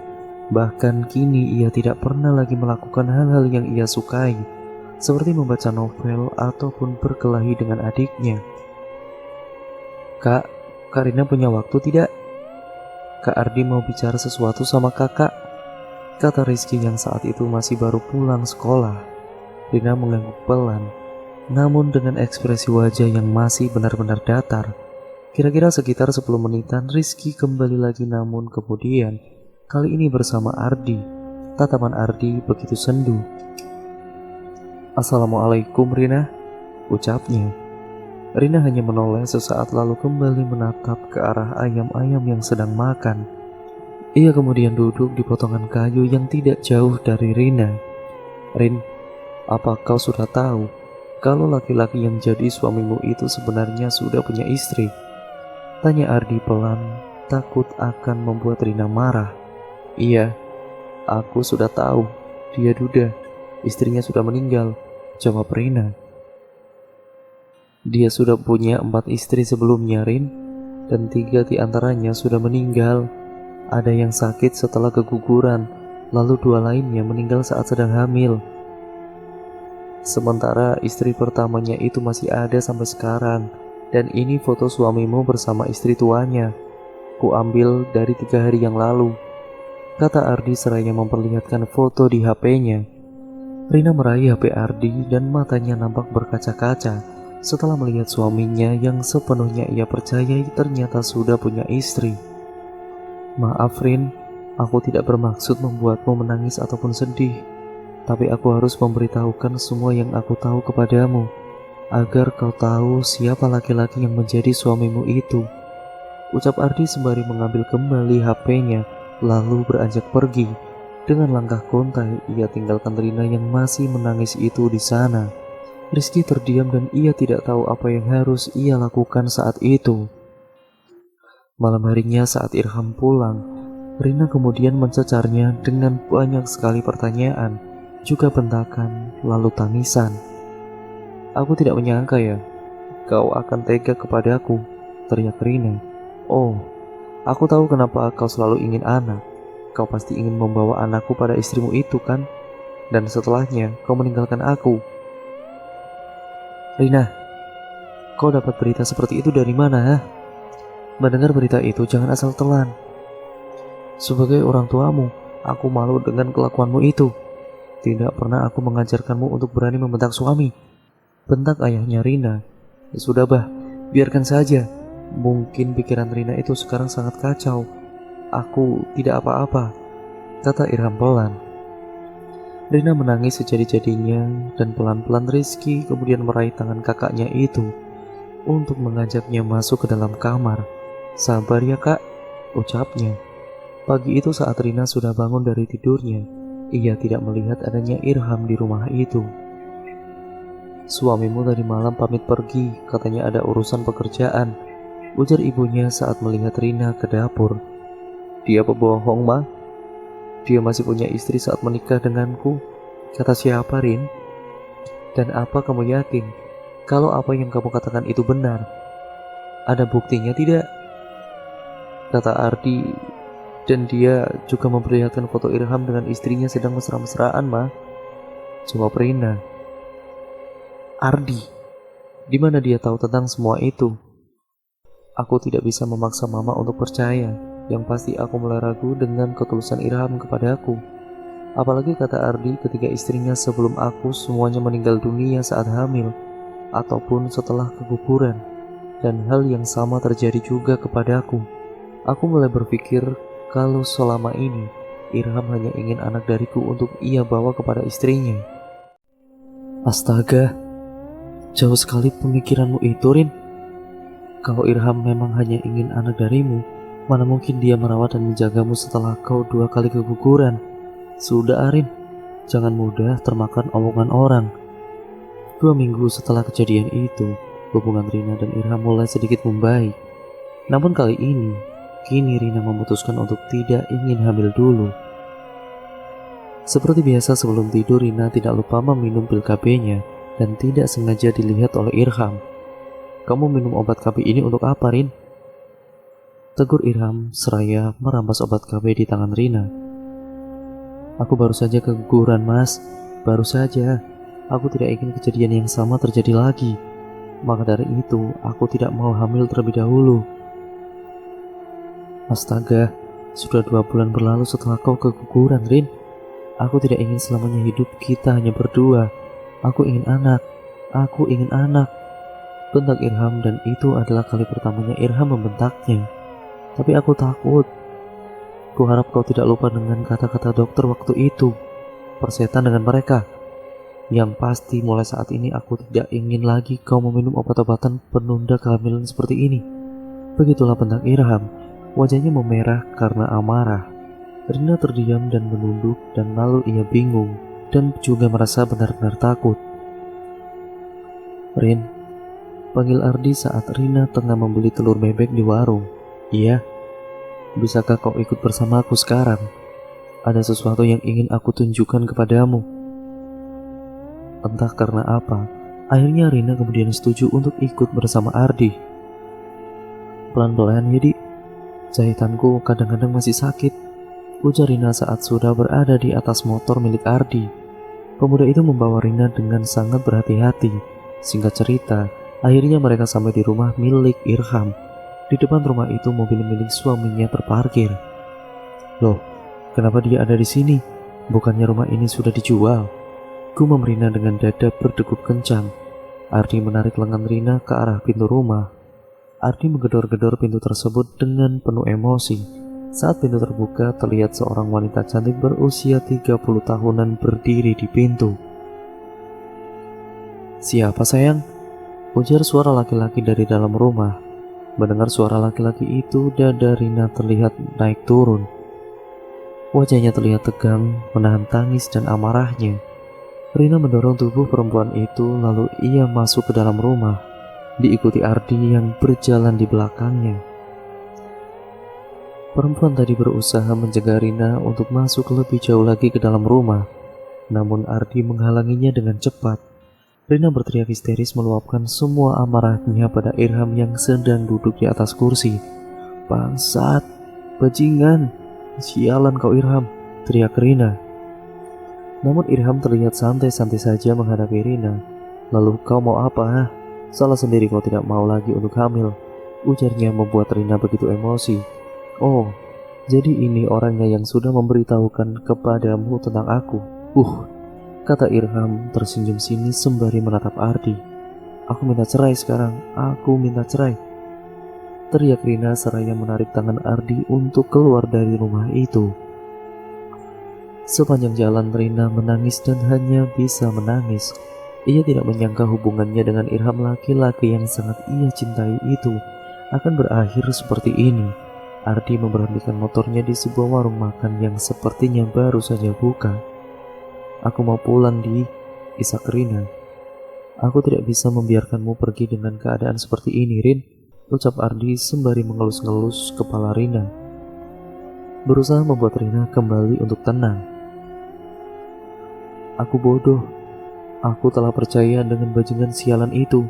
Bahkan kini ia tidak pernah lagi melakukan hal-hal yang ia sukai, seperti membaca novel ataupun berkelahi dengan adiknya. Kak Rina punya waktu tidak? Kak Ardi mau bicara sesuatu sama kakak, kata Rizky yang saat itu masih baru pulang sekolah. Rina mengangguk pelan, namun dengan ekspresi wajah yang masih benar-benar datar. Kira-kira sekitar 10 menitan Rizky kembali lagi, namun kemudian kali ini bersama Ardi. Tatapan Ardi begitu sendu. Assalamualaikum Rina, ucapnya. Rina hanya menoleh sesaat lalu kembali menatap ke arah ayam-ayam yang sedang makan. Ia kemudian duduk di potongan kayu yang tidak jauh dari Rina. Rin, apa kau sudah tahu kalau laki-laki yang jadi suamimu itu sebenarnya sudah punya istri? Tanya Ardi pelan, takut akan membuat Rina marah. Iya, aku sudah tahu. Dia duda, istrinya sudah meninggal, jawab Rina. Dia sudah punya 4 istri sebelumnya, Rin, dan 3 diantaranya sudah meninggal. Ada yang sakit setelah keguguran, lalu 2 lainnya meninggal saat sedang hamil. Sementara istri pertamanya itu masih ada sampai sekarang, dan ini foto suamimu bersama istri tuanya. Ku ambil dari 3 hari yang lalu, kata Ardi seraya memperlihatkan foto di HP-nya. Rina meraih HP Ardi dan matanya nampak berkaca-kaca setelah melihat suaminya yang sepenuhnya ia percayai ternyata sudah punya istri. Maaf Rin, aku tidak bermaksud membuatmu menangis ataupun sedih, tapi aku harus memberitahukan semua yang aku tahu kepadamu, agar kau tahu siapa laki-laki yang menjadi suamimu itu, ucap Ardi sembari mengambil kembali HP-nya lalu beranjak pergi. Dengan langkah kontai ia tinggalkan Rina yang masih menangis itu di sana. Rizky terdiam dan ia tidak tahu apa yang harus ia lakukan saat itu. Malam harinya saat Irham pulang, Rina kemudian mencecarnya dengan banyak sekali pertanyaan, juga bentakan, lalu tangisan. Aku tidak menyangka ya, kau akan tega kepadaku, teriak Rina. Oh, aku tahu kenapa kau selalu ingin anak. Kau pasti ingin membawa anakku pada istrimu itu kan? Dan setelahnya kau meninggalkan aku. Rina, kau dapat berita seperti itu dari mana, ha? Mendengar berita itu jangan asal telan. Sebagai orang tuamu, aku malu dengan kelakuanmu itu. Tidak pernah aku mengajarkanmu untuk berani membentak suami, bentak ayahnya Rina. Ya sudah bah, biarkan saja. Mungkin pikiran Rina itu sekarang sangat kacau. Aku tidak apa-apa, kata Irham pelan. Rina menangis sejadi-jadinya dan pelan-pelan Rizky kemudian meraih tangan kakaknya itu untuk mengajaknya masuk ke dalam kamar. Sabar ya kak, ucapnya. Pagi itu saat Rina sudah bangun dari tidurnya, ia tidak melihat adanya Irham di rumah itu. Suamimu tadi malam pamit pergi, katanya ada urusan pekerjaan, ujar ibunya saat melihat Rina ke dapur. Dia pembohong, Ma. Dia masih punya istri saat menikah denganku. Kata siapa, Rin? Dan apa kamu yakin kalau apa yang kamu katakan itu benar? Ada buktinya tidak? Kata Ardi, dan dia juga memperlihatkan foto Irham dengan istrinya sedang mesra-mesraan, Ma. Jawab Rina. Ardi, di mana dia tahu tentang semua itu? Aku tidak bisa memaksa Mama untuk percaya. Yang pasti aku mulai ragu dengan ketulusan Irham kepadaku. Apalagi kata Ardi, ketiga istrinya sebelum aku semuanya meninggal dunia saat hamil ataupun setelah keguguran. Dan hal yang sama terjadi juga kepadaku. Aku mulai berpikir kalau selama ini Irham hanya ingin anak dariku untuk ia bawa kepada istrinya. Astaga, jauh sekali pemikiranmu itu, Rin. Kalau Irham memang hanya ingin anak darimu, mana mungkin dia merawat dan menjagamu setelah kau 2 kali keguguran. Sudah, Arin, jangan mudah termakan omongan orang. 2 minggu setelah kejadian itu, hubungan Rina dan Irham mulai sedikit membaik. Namun kini Rina memutuskan untuk tidak ingin hamil dulu. Seperti biasa sebelum tidur, Rina tidak lupa meminum pil KB-nya dan tidak sengaja dilihat oleh Irham. Kamu minum obat KB ini untuk apa, Rin? Tegur Irham seraya merampas obat KB di tangan Rina. Aku baru saja keguguran, Mas. Baru saja. Aku tidak ingin kejadian yang sama terjadi lagi. Maka dari itu, aku tidak mau hamil terlebih dahulu. Astaga, sudah 2 bulan berlalu setelah kau keguguran, Rin. Aku tidak ingin selamanya hidup kita hanya berdua. Aku ingin anak. Aku ingin anak. Bentak Irham, dan itu adalah kali pertamanya Irham membentaknya. Tapi aku takut. Kuharap kau tidak lupa dengan kata-kata dokter waktu itu. Persetan dengan mereka. Yang pasti mulai saat ini aku tidak ingin lagi kau meminum obat-obatan penunda kehamilan seperti ini. Begitulah bentak Irham. Wajahnya memerah karena amarah. Rina terdiam dan menunduk, dan lalu ia bingung dan juga merasa benar-benar takut. Rin, panggil Ardi saat Rina tengah membeli telur bebek di warung. Iya, bisakah kau ikut bersamaku sekarang? Ada sesuatu yang ingin aku tunjukkan kepadamu. Entah karena apa, akhirnya Rina kemudian setuju untuk ikut bersama Ardi. Pelan-pelan ya, Di. Jahitanku kadang-kadang masih sakit, ujar Rina saat sudah berada di atas motor milik Ardi. Pemuda itu membawa Rina dengan sangat berhati-hati. Singkat cerita, akhirnya mereka sampai di rumah milik Irham. Di depan rumah itu mobil milik suaminya terparkir. Loh, kenapa dia ada di sini? Bukannya rumah ini sudah dijual? Gumam Rina dengan dada berdegup kencang. Ardi menarik lengan Rina ke arah pintu rumah. Ardi menggedor-gedor pintu tersebut dengan penuh emosi. Saat pintu terbuka, terlihat seorang wanita cantik berusia 30 tahunan berdiri di pintu. Siapa, sayang? Ujar suara laki-laki dari dalam rumah. Mendengar suara laki-laki itu, dada Rina terlihat naik turun. Wajahnya terlihat tegang, menahan tangis dan amarahnya. Rina mendorong tubuh perempuan itu, lalu ia masuk ke dalam rumah, diikuti Ardi yang berjalan di belakangnya. Perempuan tadi berusaha mencegah Rina untuk masuk lebih jauh lagi ke dalam rumah, namun Ardi menghalanginya dengan cepat. Rina berteriak histeris meluapkan semua amarahnya pada Irham yang sedang duduk di atas kursi. Bangsat, bajingan, sialan kau Irham, teriak Rina. Namun Irham terlihat santai-santai saja menghadapi Rina. Lalu kau mau apa? Salah sendiri kau tidak mau lagi untuk hamil, ujarnya membuat Rina begitu emosi. Oh, jadi ini orangnya yang sudah memberitahukan kepadamu tentang aku. Kata Irham tersenyum sinis sembari menatap Ardi. Aku minta cerai sekarang, aku minta cerai, teriak Rina seraya menarik tangan Ardi untuk keluar dari rumah itu. Sepanjang jalan Rina menangis dan hanya bisa menangis. Ia tidak menyangka hubungannya dengan Irham, laki-laki yang sangat ia cintai itu, akan berakhir seperti ini. Ardi memberhentikan motornya di sebuah warung makan yang sepertinya baru saja buka. Aku mau pulang, Di, isak Rina. Aku tidak bisa membiarkanmu pergi dengan keadaan seperti ini, Rin, ucap Ardi sembari mengelus-ngelus kepala Rina, berusaha membuat Rina kembali untuk tenang. Aku bodoh. Aku telah percaya dengan bajingan sialan itu.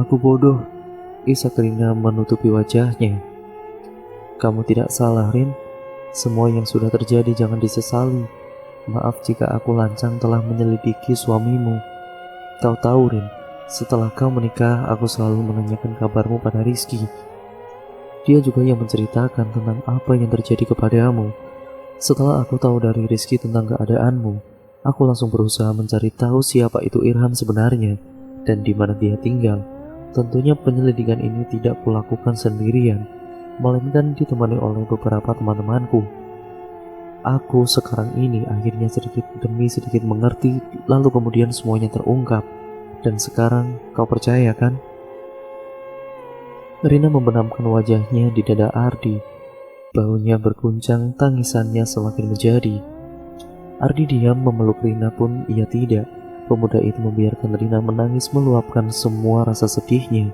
Aku bodoh, isak Rina menutupi wajahnya. Kamu tidak salah, Rin. Semua yang sudah terjadi jangan disesali. Maaf jika aku lancang telah menyelidiki suamimu. Kau tahu, Rin, setelah kau menikah, aku selalu menanyakan kabarmu pada Rizky. Dia juga yang menceritakan tentang apa yang terjadi kepadamu. Setelah aku tahu dari Rizky tentang keadaanmu, aku langsung berusaha mencari tahu siapa itu Irham sebenarnya dan di mana dia tinggal. Tentunya penyelidikan ini tidak kulakukan sendirian, melainkan ditemani oleh beberapa teman-temanku. Aku sekarang ini akhirnya sedikit demi sedikit mengerti, lalu kemudian semuanya terungkap. Dan sekarang kau percaya kan? Rina membenamkan wajahnya di dada Ardi. Baunya berguncang, tangisannya semakin menjadi. Ardi diam memeluk Rina pun ia tidak. Pemuda itu membiarkan Rina menangis meluapkan semua rasa sedihnya.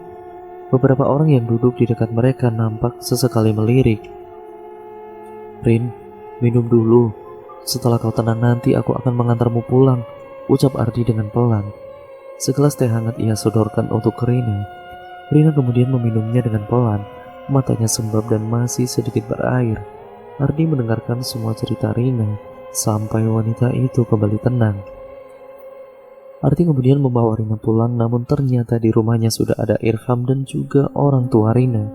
Beberapa orang yang duduk di dekat mereka nampak sesekali melirik. "Rin, minum dulu. Setelah kau tenang nanti aku akan mengantarmu pulang," ucap Ardi dengan pelan. Segelas teh hangat ia sodorkan untuk Rina. Rina kemudian meminumnya dengan pelan. Matanya sembab dan masih sedikit berair. Ardi mendengarkan semua cerita Rina sampai wanita itu kembali tenang. Ardi kemudian membawa Rina pulang, namun ternyata di rumahnya sudah ada Irham dan juga orang tua Rina.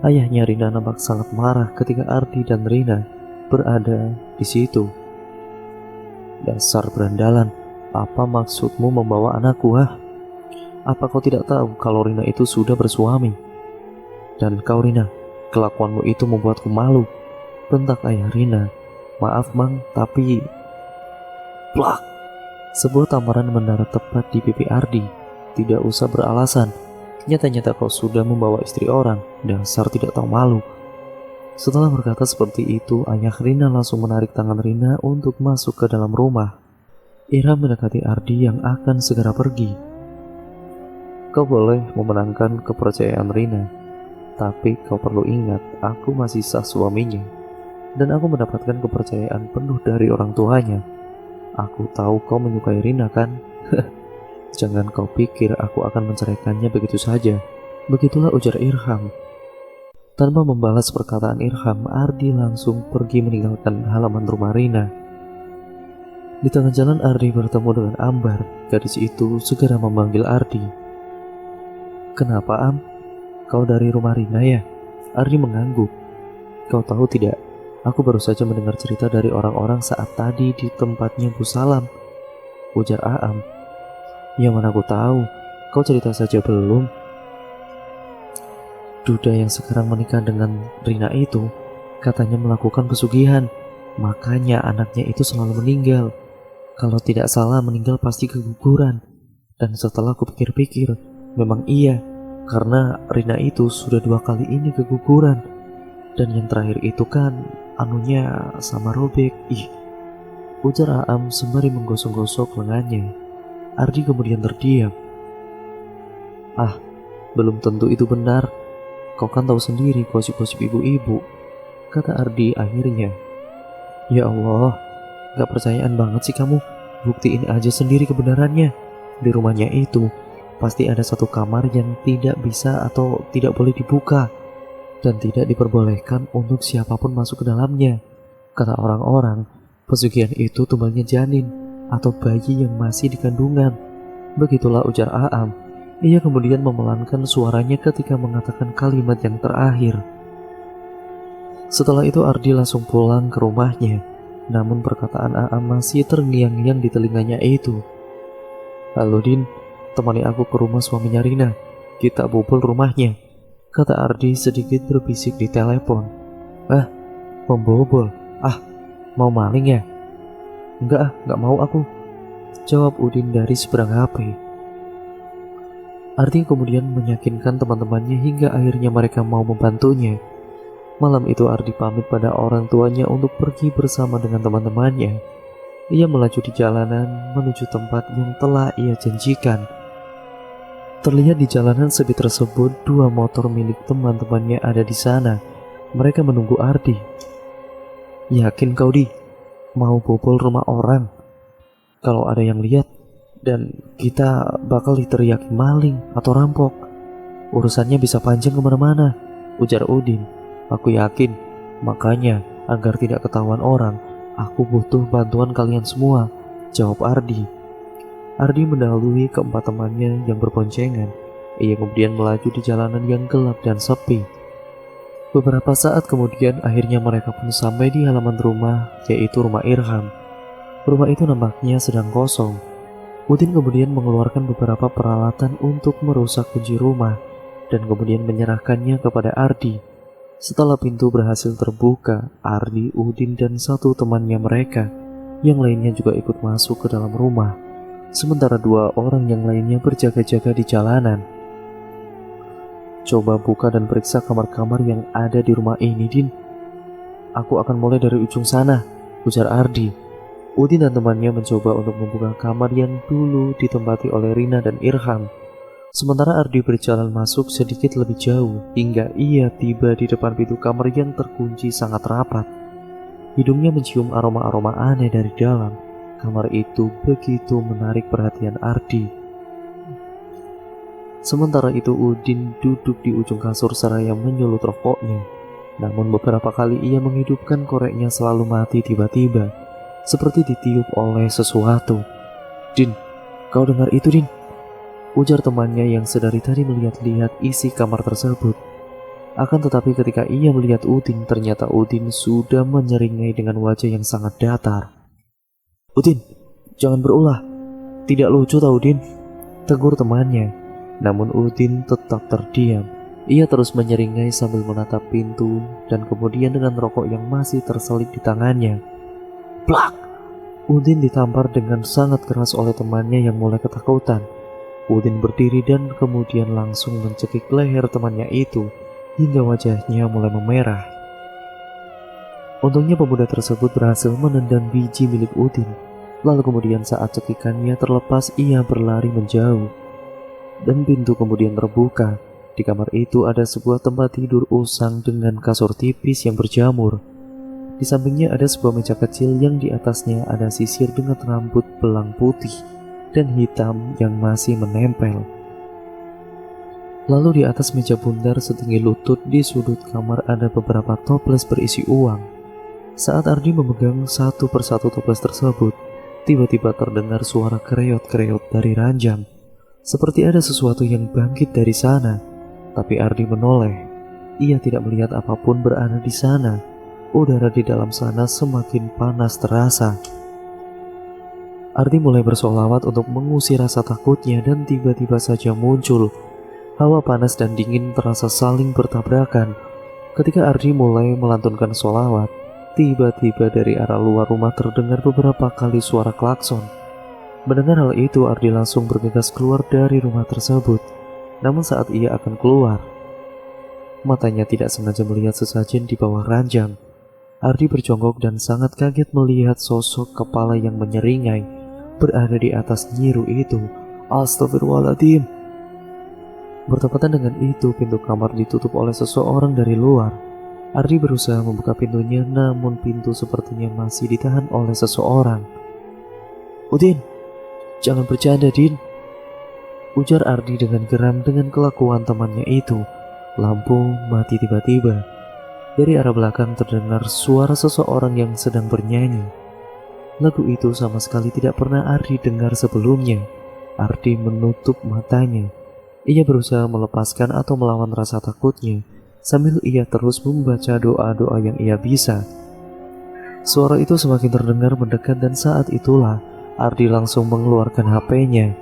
Ayahnya Rina nampak sangat marah ketika Ardi dan Rina berada di situ. "Dasar berandalan, apa maksudmu membawa anakku, ah? Apa kau tidak tahu kalau Rina itu sudah bersuami? Dan kau Rina, kelakuanmu itu membuatku malu," bentak ayah Rina. "Maaf Mang, tapi..." Plak! Sebuah tamparan mendarat tepat di pipi Ardi. "Tidak usah beralasan. Nyata-nyata kau sudah membawa istri orang. Dasar tidak tahu malu." Setelah berkata seperti itu, ayah Rina langsung menarik tangan Rina untuk masuk ke dalam rumah. Ira mendekati Ardi yang akan segera pergi. "Kau boleh memenangkan kepercayaan Rina, tapi kau perlu ingat, aku masih sah suaminya. Dan aku mendapatkan kepercayaan penuh dari orang tuanya. Aku tahu kau menyukai Rina kan? Jangan kau pikir aku akan menceraikannya begitu saja." Begitulah ujar Irham. Tanpa membalas perkataan Irham, Ardi langsung pergi meninggalkan halaman rumah Rina. Di tengah jalan Ardi bertemu dengan Ambar. Gadis itu segera memanggil Ardi. "Kenapa Am? Kau dari rumah Rina ya?" Ardi mengangguk. "Kau tahu tidak? Aku baru saja mendengar cerita dari orang-orang saat tadi di tempatnya Bu Salam," ujar Aam. "Ya mana aku tahu, kau cerita saja belum. Duda yang sekarang menikah dengan Rina itu katanya melakukan pesugihan, makanya anaknya itu selalu meninggal. Kalau tidak salah meninggal pasti keguguran. Dan setelah aku pikir-pikir, memang iya, karena Rina itu sudah 2 kali ini keguguran. Dan yang terakhir itu kan anunya sama robek." Ih, ujar Aam sembari menggosok-gosok lengannya. Ardi kemudian terdiam. "Ah, belum tentu itu benar. Kau kan tahu sendiri gosip-gosip ibu-ibu," kata Ardi akhirnya. "Ya Allah, gak percayaan banget sih kamu. Buktiin aja sendiri kebenarannya. Di rumahnya itu pasti ada satu kamar yang tidak bisa atau tidak boleh dibuka, dan tidak diperbolehkan untuk siapapun masuk ke dalamnya. Kata orang-orang, pesugihan itu tumbalnya janin atau bayi yang masih di kandungan." Begitulah ujar Aam. Ia kemudian memelankan suaranya ketika mengatakan kalimat yang terakhir. Setelah itu Ardi langsung pulang ke rumahnya. Namun perkataan Aam masih terngiang-ngiang di telinganya itu. "Halo Din, temani aku ke rumah suaminya Rina. Kita bobol rumahnya," kata Ardi sedikit berbisik di telepon. "Ah, membobol? Ah, mau maling ya?" "Enggak, enggak mau aku," jawab Udin dari seberang HP. Ardi kemudian meyakinkan teman-temannya hingga akhirnya mereka mau membantunya. Malam itu Ardi pamit pada orang tuanya untuk pergi bersama dengan teman-temannya. Ia melaju di jalanan menuju tempat yang telah ia janjikan. Terlihat di jalanan sepi tersebut 2 motor milik teman-temannya ada di sana. Mereka menunggu Ardi. "Yakin kau Di, mau bobol rumah orang? Kalau ada yang lihat dan kita bakal diteriaki maling atau rampok, urusannya bisa panjang kemana-mana," ujar Udin. "Aku yakin, makanya agar tidak ketahuan orang, aku butuh bantuan kalian semua," jawab Ardi. Ardi mendahului keempat temannya yang berboncengan. Ia kemudian melaju di jalanan yang gelap dan sepi. Beberapa saat kemudian akhirnya mereka pun sampai di halaman rumah, yaitu rumah Irham. Rumah itu nampaknya sedang kosong. Udin kemudian mengeluarkan beberapa peralatan untuk merusak kunci rumah dan kemudian menyerahkannya kepada Ardi. Setelah pintu berhasil terbuka, Ardi, Udin, dan satu temannya mereka yang lainnya juga ikut masuk ke dalam rumah. Sementara dua orang yang lainnya berjaga-jaga di jalanan. Coba buka dan periksa kamar-kamar yang ada di rumah ini, Din. Aku akan mulai dari ujung sana, ujar Ardi. Udin dan temannya mencoba untuk membuka kamar yang dulu ditempati oleh Rina dan Irham. Sementara Ardi berjalan masuk sedikit lebih jauh hingga ia tiba di depan pintu kamar yang terkunci sangat rapat. Hidungnya mencium aroma-aroma aneh dari dalam. Kamar itu begitu menarik perhatian Ardi. Sementara itu Udin duduk di ujung kasur seraya menyulut rokoknya. Namun beberapa kali ia menghidupkan koreknya selalu mati tiba-tiba, seperti ditiup oleh sesuatu. Din, kau dengar itu, Din? Ujar temannya yang sedari tadi melihat-lihat isi kamar tersebut. Akan tetapi ketika ia melihat Udin, ternyata Udin sudah menyeringai dengan wajah yang sangat datar. Udin, jangan berulah. Tidak lucu tau, Din, tegur temannya. Namun Udin tetap terdiam. Ia terus menyeringai sambil menatap pintu dan kemudian dengan rokok yang masih terselip di tangannya. Plak! Udin ditampar dengan sangat keras oleh temannya yang mulai ketakutan. Udin berdiri dan kemudian langsung mencekik leher temannya itu hingga wajahnya mulai memerah. Untungnya pemuda tersebut berhasil menendang biji milik Udin. Lalu kemudian saat cekikannya terlepas, ia berlari menjauh. Dan pintu kemudian terbuka. Di kamar itu ada sebuah tempat tidur usang dengan kasur tipis yang berjamur. Di sampingnya ada sebuah meja kecil yang di atasnya ada sisir dengan rambut belang putih dan hitam yang masih menempel. Lalu di atas meja bundar setinggi lutut di sudut kamar ada beberapa toples berisi uang. Saat Ardi memegang satu persatu toples tersebut, tiba-tiba terdengar suara kereot-kereot dari ranjang. Seperti ada sesuatu yang bangkit dari sana. Tapi Ardi menoleh. Ia tidak melihat apapun berada di sana. Udara di dalam sana semakin panas terasa. Ardi mulai bersolawat untuk mengusir rasa takutnya dan tiba-tiba saja muncul. Hawa panas dan dingin terasa saling bertabrakan. Ketika Ardi mulai melantunkan solawat, tiba-tiba dari arah luar rumah terdengar beberapa kali suara klakson. Mendengar hal itu, Ardi langsung bergegas keluar dari rumah tersebut. Namun saat ia akan keluar, matanya tidak sengaja melihat sesajen di bawah ranjang. Ardi berjongkok dan sangat kaget melihat sosok kepala yang menyeringai berada di atas nyiru itu. Astagfirullahaladzim. Bertepatan dengan itu, pintu kamar ditutup oleh seseorang dari luar. Ardi berusaha membuka pintunya, namun pintu sepertinya masih ditahan oleh seseorang. Udin, jangan bercanda, Din, ujar Ardi dengan geram dengan kelakuan temannya itu. Lampu mati tiba-tiba. Dari arah belakang terdengar suara seseorang yang sedang bernyanyi. Lagu itu sama sekali tidak pernah Ardi dengar sebelumnya. Ardi menutup matanya. Ia berusaha melepaskan atau melawan rasa takutnya, sambil ia terus membaca doa-doa yang ia bisa. Suara itu semakin terdengar mendekat dan saat itulah Ardi langsung mengeluarkan HP-nya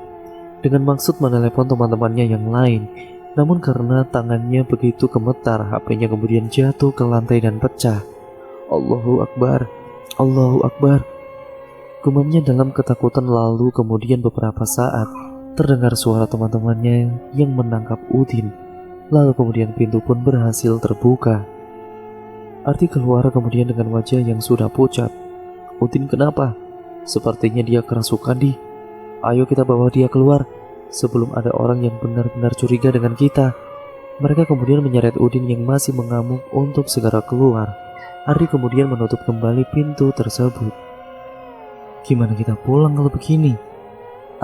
dengan maksud menelepon teman-temannya yang lain. Namun karena tangannya begitu gemetar, HP-nya kemudian jatuh ke lantai dan pecah. Allahu Akbar, Allahu Akbar, gumamnya dalam ketakutan. Lalu kemudian beberapa saat terdengar suara teman-temannya yang menangkap Udin. Lalu kemudian pintu pun berhasil terbuka. Ardi keluar kemudian dengan wajah yang sudah pucat. Udin kenapa? Sepertinya dia kerasukan, Di. Ayo kita bawa dia keluar sebelum ada orang yang benar-benar curiga dengan kita. Mereka kemudian menyeret Udin yang masih mengamuk untuk segera keluar. Ardi kemudian menutup kembali pintu tersebut. Gimana kita pulang kalau begini?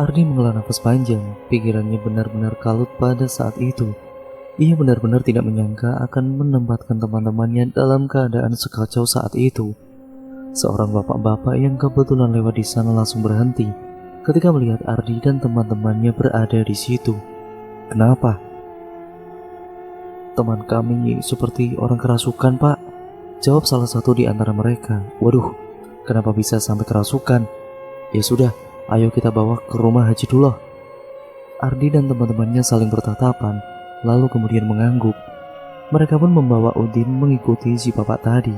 Ardi menghela nafas panjang. Pikirannya benar-benar kalut pada saat itu. Ia benar-benar tidak menyangka akan menempatkan teman-temannya dalam keadaan sekacau saat itu. Seorang bapak-bapak yang kebetulan lewat di sana langsung berhenti ketika melihat Ardi dan teman-temannya berada di situ. Kenapa? Teman kami seperti orang kerasukan, Pak, jawab salah satu di antara mereka. Waduh, kenapa bisa sampai kerasukan? Ya sudah, Ayo kita bawa ke rumah Haji Dullah. Ardi dan teman-temannya saling bertatapan, lalu kemudian mengangguk. Mereka pun membawa Udin mengikuti si bapak tadi.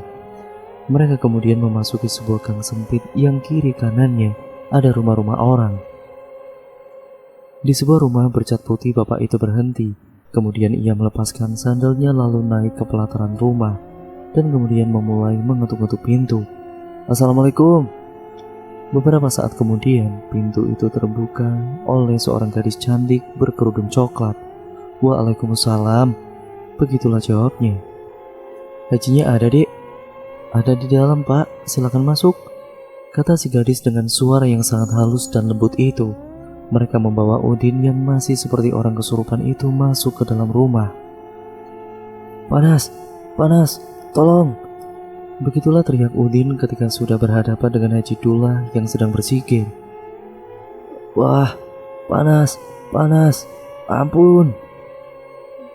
Mereka kemudian memasuki sebuah gang sempit yang kiri kanannya ada rumah-rumah orang. Di sebuah rumah bercat putih bapak itu berhenti. Kemudian ia melepaskan sandalnya lalu naik ke pelataran rumah dan kemudian memulai mengetuk-ngetuk pintu. Assalamualaikum. Beberapa saat kemudian pintu itu terbuka oleh seorang gadis cantik berkerudung coklat. Waalaikumsalam. Begitulah jawabnya. Hajinya ada, Dek. Ada di dalam, Pak. Silakan masuk, kata si gadis dengan suara yang sangat halus dan lembut itu. Mereka membawa Udin yang masih seperti orang kesurupan itu masuk ke dalam rumah. Panas, panas, tolong. Begitulah teriak Udin ketika sudah berhadapan dengan Haji Dullah yang sedang bersikir. Wah, panas, panas, ampun.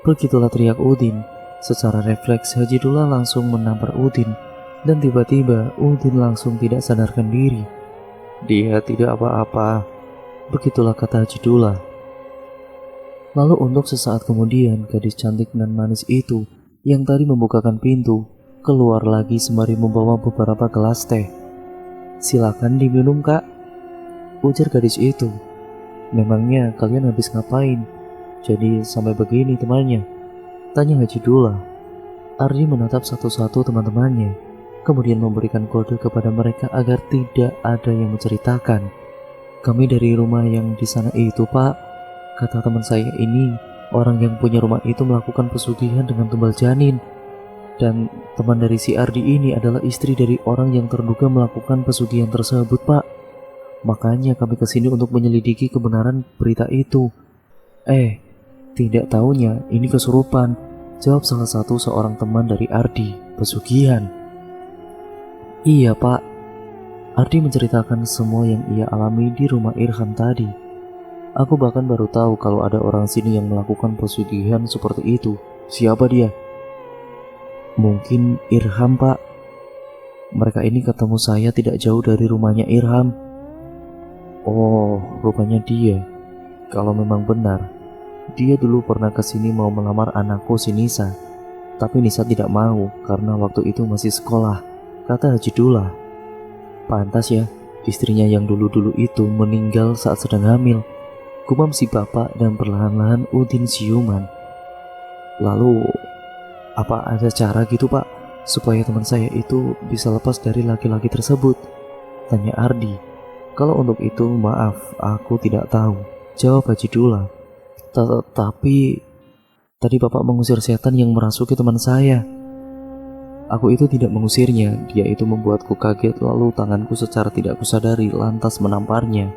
Begitulah teriak Udin. Secara refleks Haji Dullah langsung menampar Udin. Dan tiba-tiba Udin langsung tidak sadarkan diri. Dia tidak apa-apa. Begitulah kata Haji Dullah. Lalu untuk sesaat kemudian gadis cantik dan manis itu yang tadi membukakan pintu keluar lagi sembari membawa beberapa gelas teh. Silakan diminum, Kak, ujar gadis itu. Memangnya kalian habis ngapain? Jadi sampai begini temannya? Tanya Haji Dullah. Ardi menatap satu-satu teman-temannya. Kemudian memberikan kode kepada mereka agar tidak ada yang menceritakan. Kami dari rumah yang di sana itu, Pak. Kata teman saya ini, orang yang punya rumah itu melakukan pesugihan dengan tumbal janin. Dan teman dari si Ardi ini adalah istri dari orang yang terduga melakukan pesugihan tersebut, Pak. Makanya kami kesini untuk menyelidiki kebenaran berita itu. Tidak taunya ini kesurupan, jawab salah satu seorang teman dari Ardi. Pesugihan? Iya, Pak. Ardi menceritakan semua yang ia alami di rumah Irham tadi. Aku bahkan baru tahu kalau ada orang sini yang melakukan pesugihan seperti itu. Siapa dia? Mungkin Irham, Pak. Mereka ini ketemu saya tidak jauh dari rumahnya Irham. Oh, rupanya dia. Kalau memang benar, dia dulu pernah kesini mau melamar anakku si Nisa. Tapi Nisa tidak mau karena waktu itu masih sekolah, kata Haji Dullah. Pantas ya, istrinya yang dulu-dulu itu meninggal saat sedang hamil, gumam si bapak dan perlahan-lahan Udin siuman. Lalu, apa ada cara gitu, Pak, supaya teman saya itu bisa lepas dari laki-laki tersebut? Tanya Ardi. Kalau untuk itu, maaf, aku tidak tahu, jawab Haji Dullah. Tapi tadi bapak mengusir setan yang merasuki teman saya. Aku itu tidak mengusirnya, dia itu membuatku kaget lalu tanganku secara tidak kusadari lantas menamparnya.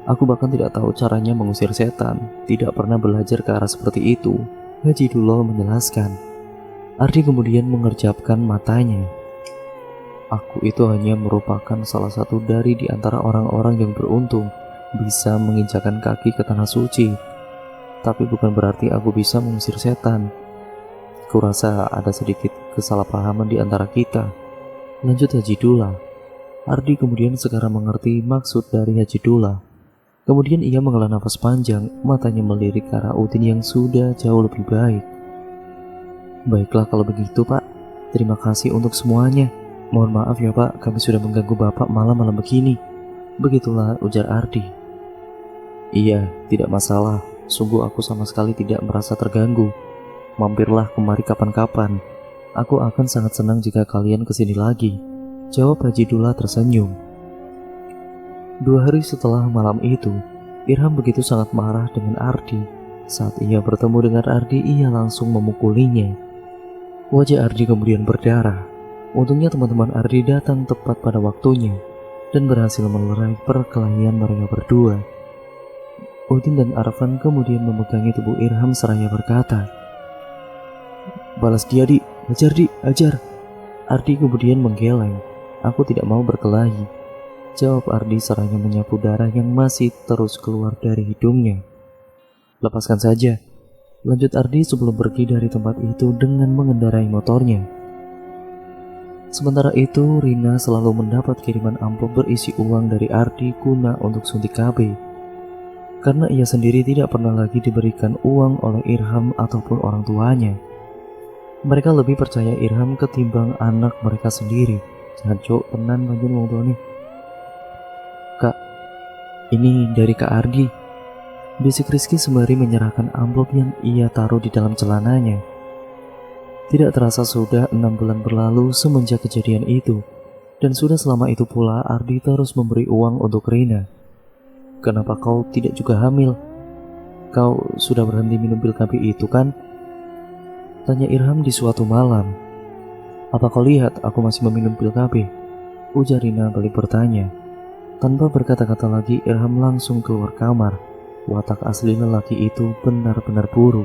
Aku bahkan tidak tahu caranya mengusir setan, tidak pernah belajar ke arah seperti itu, Haji Dullah menjelaskan. Ardi kemudian mengerjapkan matanya. Aku itu hanya merupakan salah satu dari di antara orang-orang yang beruntung bisa menginjakan kaki ke tanah suci. Tapi bukan berarti aku bisa mengusir setan. Kurasa ada sedikit kesalahpahaman di antara kita, lanjut Haji Dullah. Ardi kemudian sekarang mengerti maksud dari Haji Dullah. Kemudian ia menghela nafas panjang, matanya melirik ke arah Udin yang sudah jauh lebih baik. Baiklah kalau begitu, Pak. Terima kasih untuk semuanya. Mohon maaf ya, Pak, kami sudah mengganggu Bapak malam-malam begini. Begitulah ujar Ardi. Iya, tidak masalah. Sungguh aku sama sekali tidak merasa terganggu. Mampirlah kemari kapan-kapan. Aku akan sangat senang jika kalian kesini lagi, jawab Haji Dullah tersenyum. 2 hari setelah malam itu, Irham begitu sangat marah dengan Ardi. Saat ia bertemu dengan Ardi, ia langsung memukulinya. Wajah Ardi kemudian berdarah. Untungnya teman-teman Ardi datang tepat pada waktunya dan berhasil melerai perkelahian mereka berdua. Udin dan Arfan kemudian memegangi tubuh Irham seraya berkata, "Balas dia, Di, ajar, Di, ajar." Ardi kemudian menggeleng. "Aku tidak mau berkelahi," jawab Ardi seraya menyapu darah yang masih terus keluar dari hidungnya. "Lepaskan saja," lanjut Ardi sebelum pergi dari tempat itu dengan mengendarai motornya. Sementara itu, Rina selalu mendapat kiriman amplop berisi uang dari Ardi guna untuk suntik KB. Karena ia sendiri tidak pernah lagi diberikan uang oleh Irham ataupun orang tuanya. Mereka lebih percaya Irham ketimbang anak mereka sendiri. Jangan cok, tenan lanjut ngomong tua nih. Kak, ini dari Kak Ardi, bisik Rizky sembari menyerahkan amplop yang ia taruh di dalam celananya. Tidak terasa sudah 6 bulan berlalu semenjak kejadian itu, dan sudah selama itu pula Ardi terus memberi uang untuk Rina. Kenapa kau tidak juga hamil? Kau sudah berhenti minum pil KB itu kan? Tanya Irham di suatu malam. Apa kau lihat aku masih meminum pil KB? Ujar Rina balik bertanya. Tanpa berkata-kata lagi, Irham langsung keluar kamar. Watak asli lelaki itu benar-benar buruk.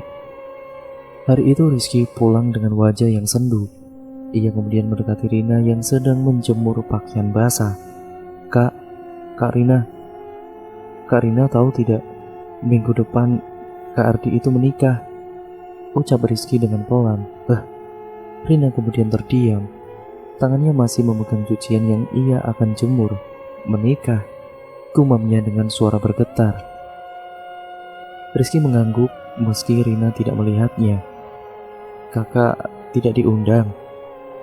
Hari itu Rizky pulang dengan wajah yang sendu. Ia kemudian mendekati Rina yang sedang menjemur pakaian basah. Kak Rina tahu tidak, minggu depan Kak Ardi itu menikah, ucap Rizky dengan pelan. Rina kemudian terdiam. Tangannya masih memegang cucian yang ia akan jemur. Menikah, gumamnya dengan suara bergetar. Rizky mengangguk meski Rina tidak melihatnya. Kakak tidak diundang?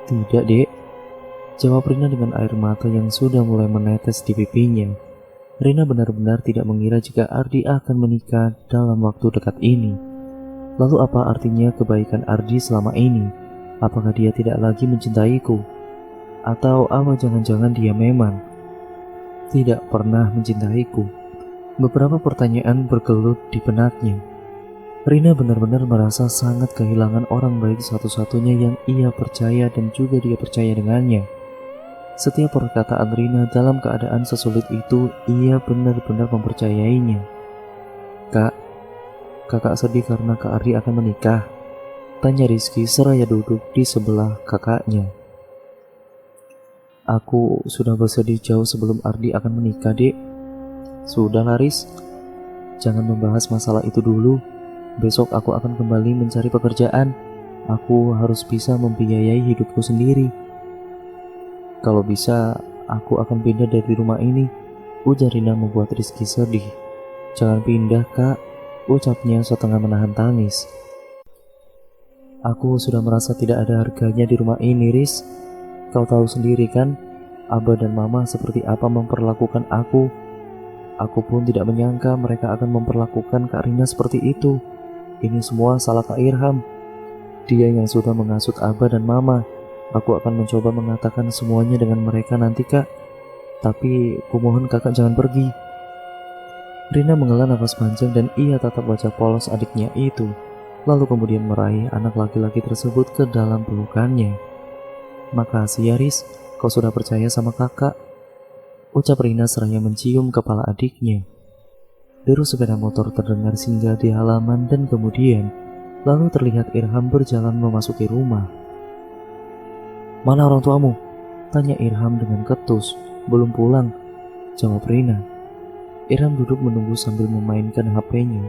Tidak, Dek, jawab Rina dengan air mata yang sudah mulai menetes di pipinya. Rina benar-benar tidak mengira jika Ardi akan menikah dalam waktu dekat ini. Lalu apa artinya kebaikan Ardi selama ini? Apakah dia tidak lagi mencintaiku? Atau apa jangan-jangan dia memang tidak pernah mencintaiku? Beberapa pertanyaan bergelut di benaknya. Rina benar-benar merasa sangat kehilangan orang baik satu-satunya yang ia percaya dan juga dia percaya dengannya. Setiap perkataan Rina dalam keadaan sesulit itu, ia benar-benar mempercayainya. Kakak sedih karena Kak Ardi akan menikah? Tanya Rizky seraya duduk di sebelah kakaknya. Aku sudah bersedih jauh sebelum Ardi akan menikah, Dek. Sudah Laris, jangan membahas masalah itu dulu. Besok aku akan kembali mencari pekerjaan. Aku harus bisa membiayai hidupku sendiri. Kalau bisa, aku akan pindah dari rumah ini, ujar Rina membuat Rizky sedih. Jangan pindah, Kak, ucapnya setengah menahan tangis. Aku sudah merasa tidak ada harganya di rumah ini, Riz. Kau tahu sendiri kan, Abah dan Mama seperti apa memperlakukan aku. Aku pun tidak menyangka mereka akan memperlakukan Kak Rina seperti itu. Ini semua salah Kak Irham. Dia yang sudah mengasut Abah dan Mama. Aku akan mencoba mengatakan semuanya dengan mereka nanti, Kak. Tapi kumohon kakak jangan pergi. Rina menghela nafas panjang dan ia tatap wajah polos adiknya itu. Lalu kemudian meraih anak laki-laki tersebut ke dalam pelukannya. Makasih ya Riz, kau sudah percaya sama kakak, ucap Rina seraya mencium kepala adiknya. Deru sepeda motor terdengar singgah di halaman dan kemudian lalu terlihat Irham berjalan memasuki rumah. Mana orang tuamu? Tanya Irham dengan ketus. Belum pulang, jawab Rina. Irham duduk menunggu sambil memainkan HP-nya.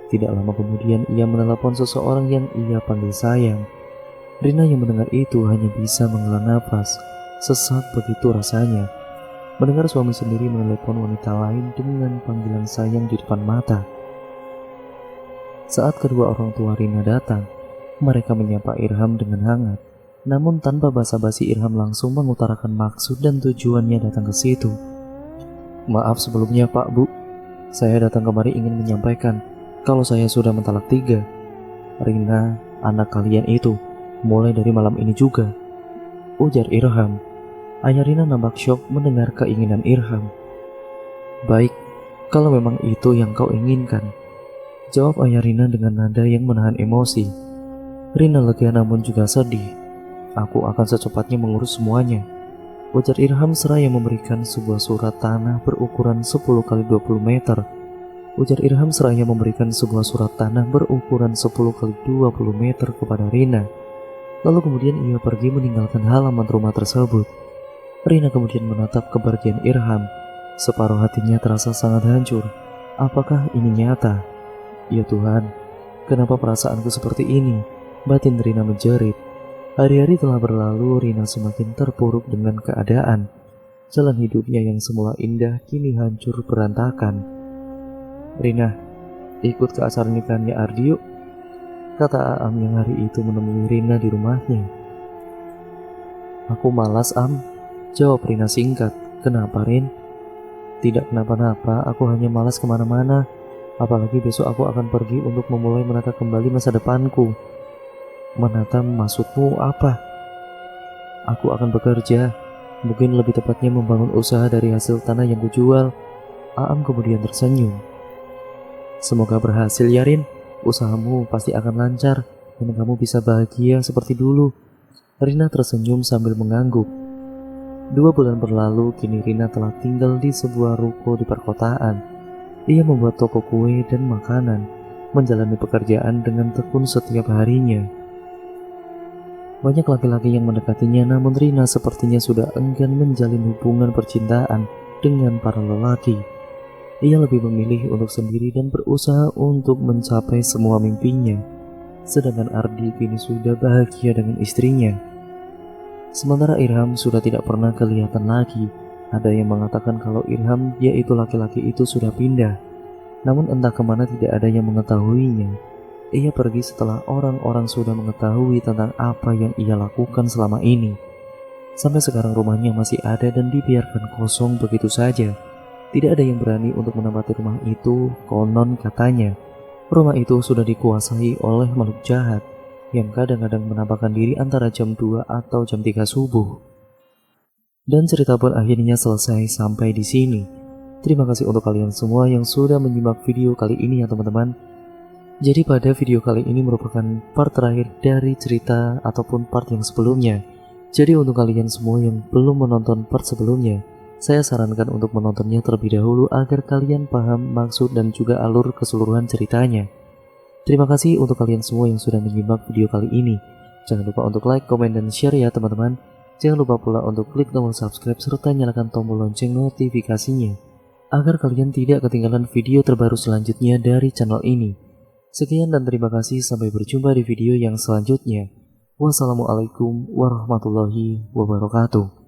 Tidak lama kemudian ia menelepon seseorang yang ia panggil sayang. Rina yang mendengar itu hanya bisa menghela nafas. Sesak begitu rasanya mendengar suami sendiri menelepon wanita lain dengan panggilan sayang di depan mata. Saat kedua orang tua Rina datang, mereka menyapa Irham dengan hangat. Namun tanpa basa-basi Irham langsung mengutarakan maksud dan tujuannya datang ke situ. Maaf sebelumnya Pak Bu, saya datang kemari ingin menyampaikan kalau saya sudah mentalak 3. Rina, anak kalian itu, mulai dari malam ini juga, ujar Irham. Ayah Rina nampak syok mendengar keinginan Irham. Baik, kalau memang itu yang kau inginkan, jawab ayah Rina dengan nada yang menahan emosi. Rina lega namun juga sedih. Aku akan secepatnya mengurus semuanya, ujar Irham seraya memberikan sebuah surat tanah berukuran 10 kali 20 meter. Ujar Irham seraya memberikan sebuah surat tanah berukuran 10 kali 20 meter kepada Rina. Lalu kemudian ia pergi meninggalkan halaman rumah tersebut. Rina kemudian menatap kepergian Irham. Separuh hatinya terasa sangat hancur. Apakah ini nyata? Ya Tuhan, kenapa perasaanku seperti ini? Batin Rina menjerit. Hari-hari telah berlalu, Rina semakin terpuruk dengan keadaan. Jalan hidupnya yang semula indah kini hancur berantakan. "Rina, ikut ke acara nikahnya Ardi yuk," kata Aam yang hari itu menemui Rina di rumahnya. "Aku malas, Am," jawab Rina singkat. "Kenapa, Rin?" "Tidak kenapa-napa, aku hanya malas kemana-mana. Apalagi besok aku akan pergi untuk memulai menata kembali masa depanku." "Menata maksudmu apa?" "Aku akan bekerja. Mungkin lebih tepatnya membangun usaha dari hasil tanah yang kujual." Aam kemudian tersenyum. "Semoga berhasil ya, Rin. Usahamu pasti akan lancar dan kamu bisa bahagia seperti dulu." Rina tersenyum sambil mengangguk. 2 bulan berlalu, kini Rina telah tinggal di sebuah ruko di perkotaan. Ia membuat toko kue dan makanan, menjalani pekerjaan dengan tekun setiap harinya. Banyak laki-laki yang mendekatinya, namun Rina sepertinya sudah enggan menjalin hubungan percintaan dengan para lelaki. Ia lebih memilih untuk sendiri dan berusaha untuk mencapai semua mimpinya. Sedangkan Ardi kini sudah bahagia dengan istrinya. Sementara Irham sudah tidak pernah kelihatan lagi. Ada yang mengatakan kalau Irham, yaitu laki-laki itu, sudah pindah. Namun entah kemana tidak ada yang mengetahuinya. Ia pergi setelah orang-orang sudah mengetahui tentang apa yang ia lakukan selama ini. Sampai sekarang rumahnya masih ada dan dibiarkan kosong begitu saja. Tidak ada yang berani untuk menempati rumah itu. Konon katanya, rumah itu sudah dikuasai oleh makhluk jahat yang kadang-kadang menampakkan diri antara jam 2 atau jam 3 subuh. Dan cerita pun akhirnya selesai sampai di sini. Terima kasih untuk kalian semua yang sudah menyimak video kali ini ya teman-teman. Jadi pada video kali ini merupakan part terakhir dari cerita ataupun part yang sebelumnya. Jadi untuk kalian semua yang belum menonton part sebelumnya, saya sarankan untuk menontonnya terlebih dahulu agar kalian paham maksud dan juga alur keseluruhan ceritanya. Terima kasih untuk kalian semua yang sudah menyimak video kali ini. Jangan lupa untuk like, komen, dan share ya teman-teman. Jangan lupa pula untuk klik tombol subscribe serta nyalakan tombol lonceng notifikasinya agar kalian tidak ketinggalan video terbaru selanjutnya dari channel ini. Sekian dan terima kasih, sampai berjumpa di video yang selanjutnya. Wassalamualaikum warahmatullahi wabarakatuh.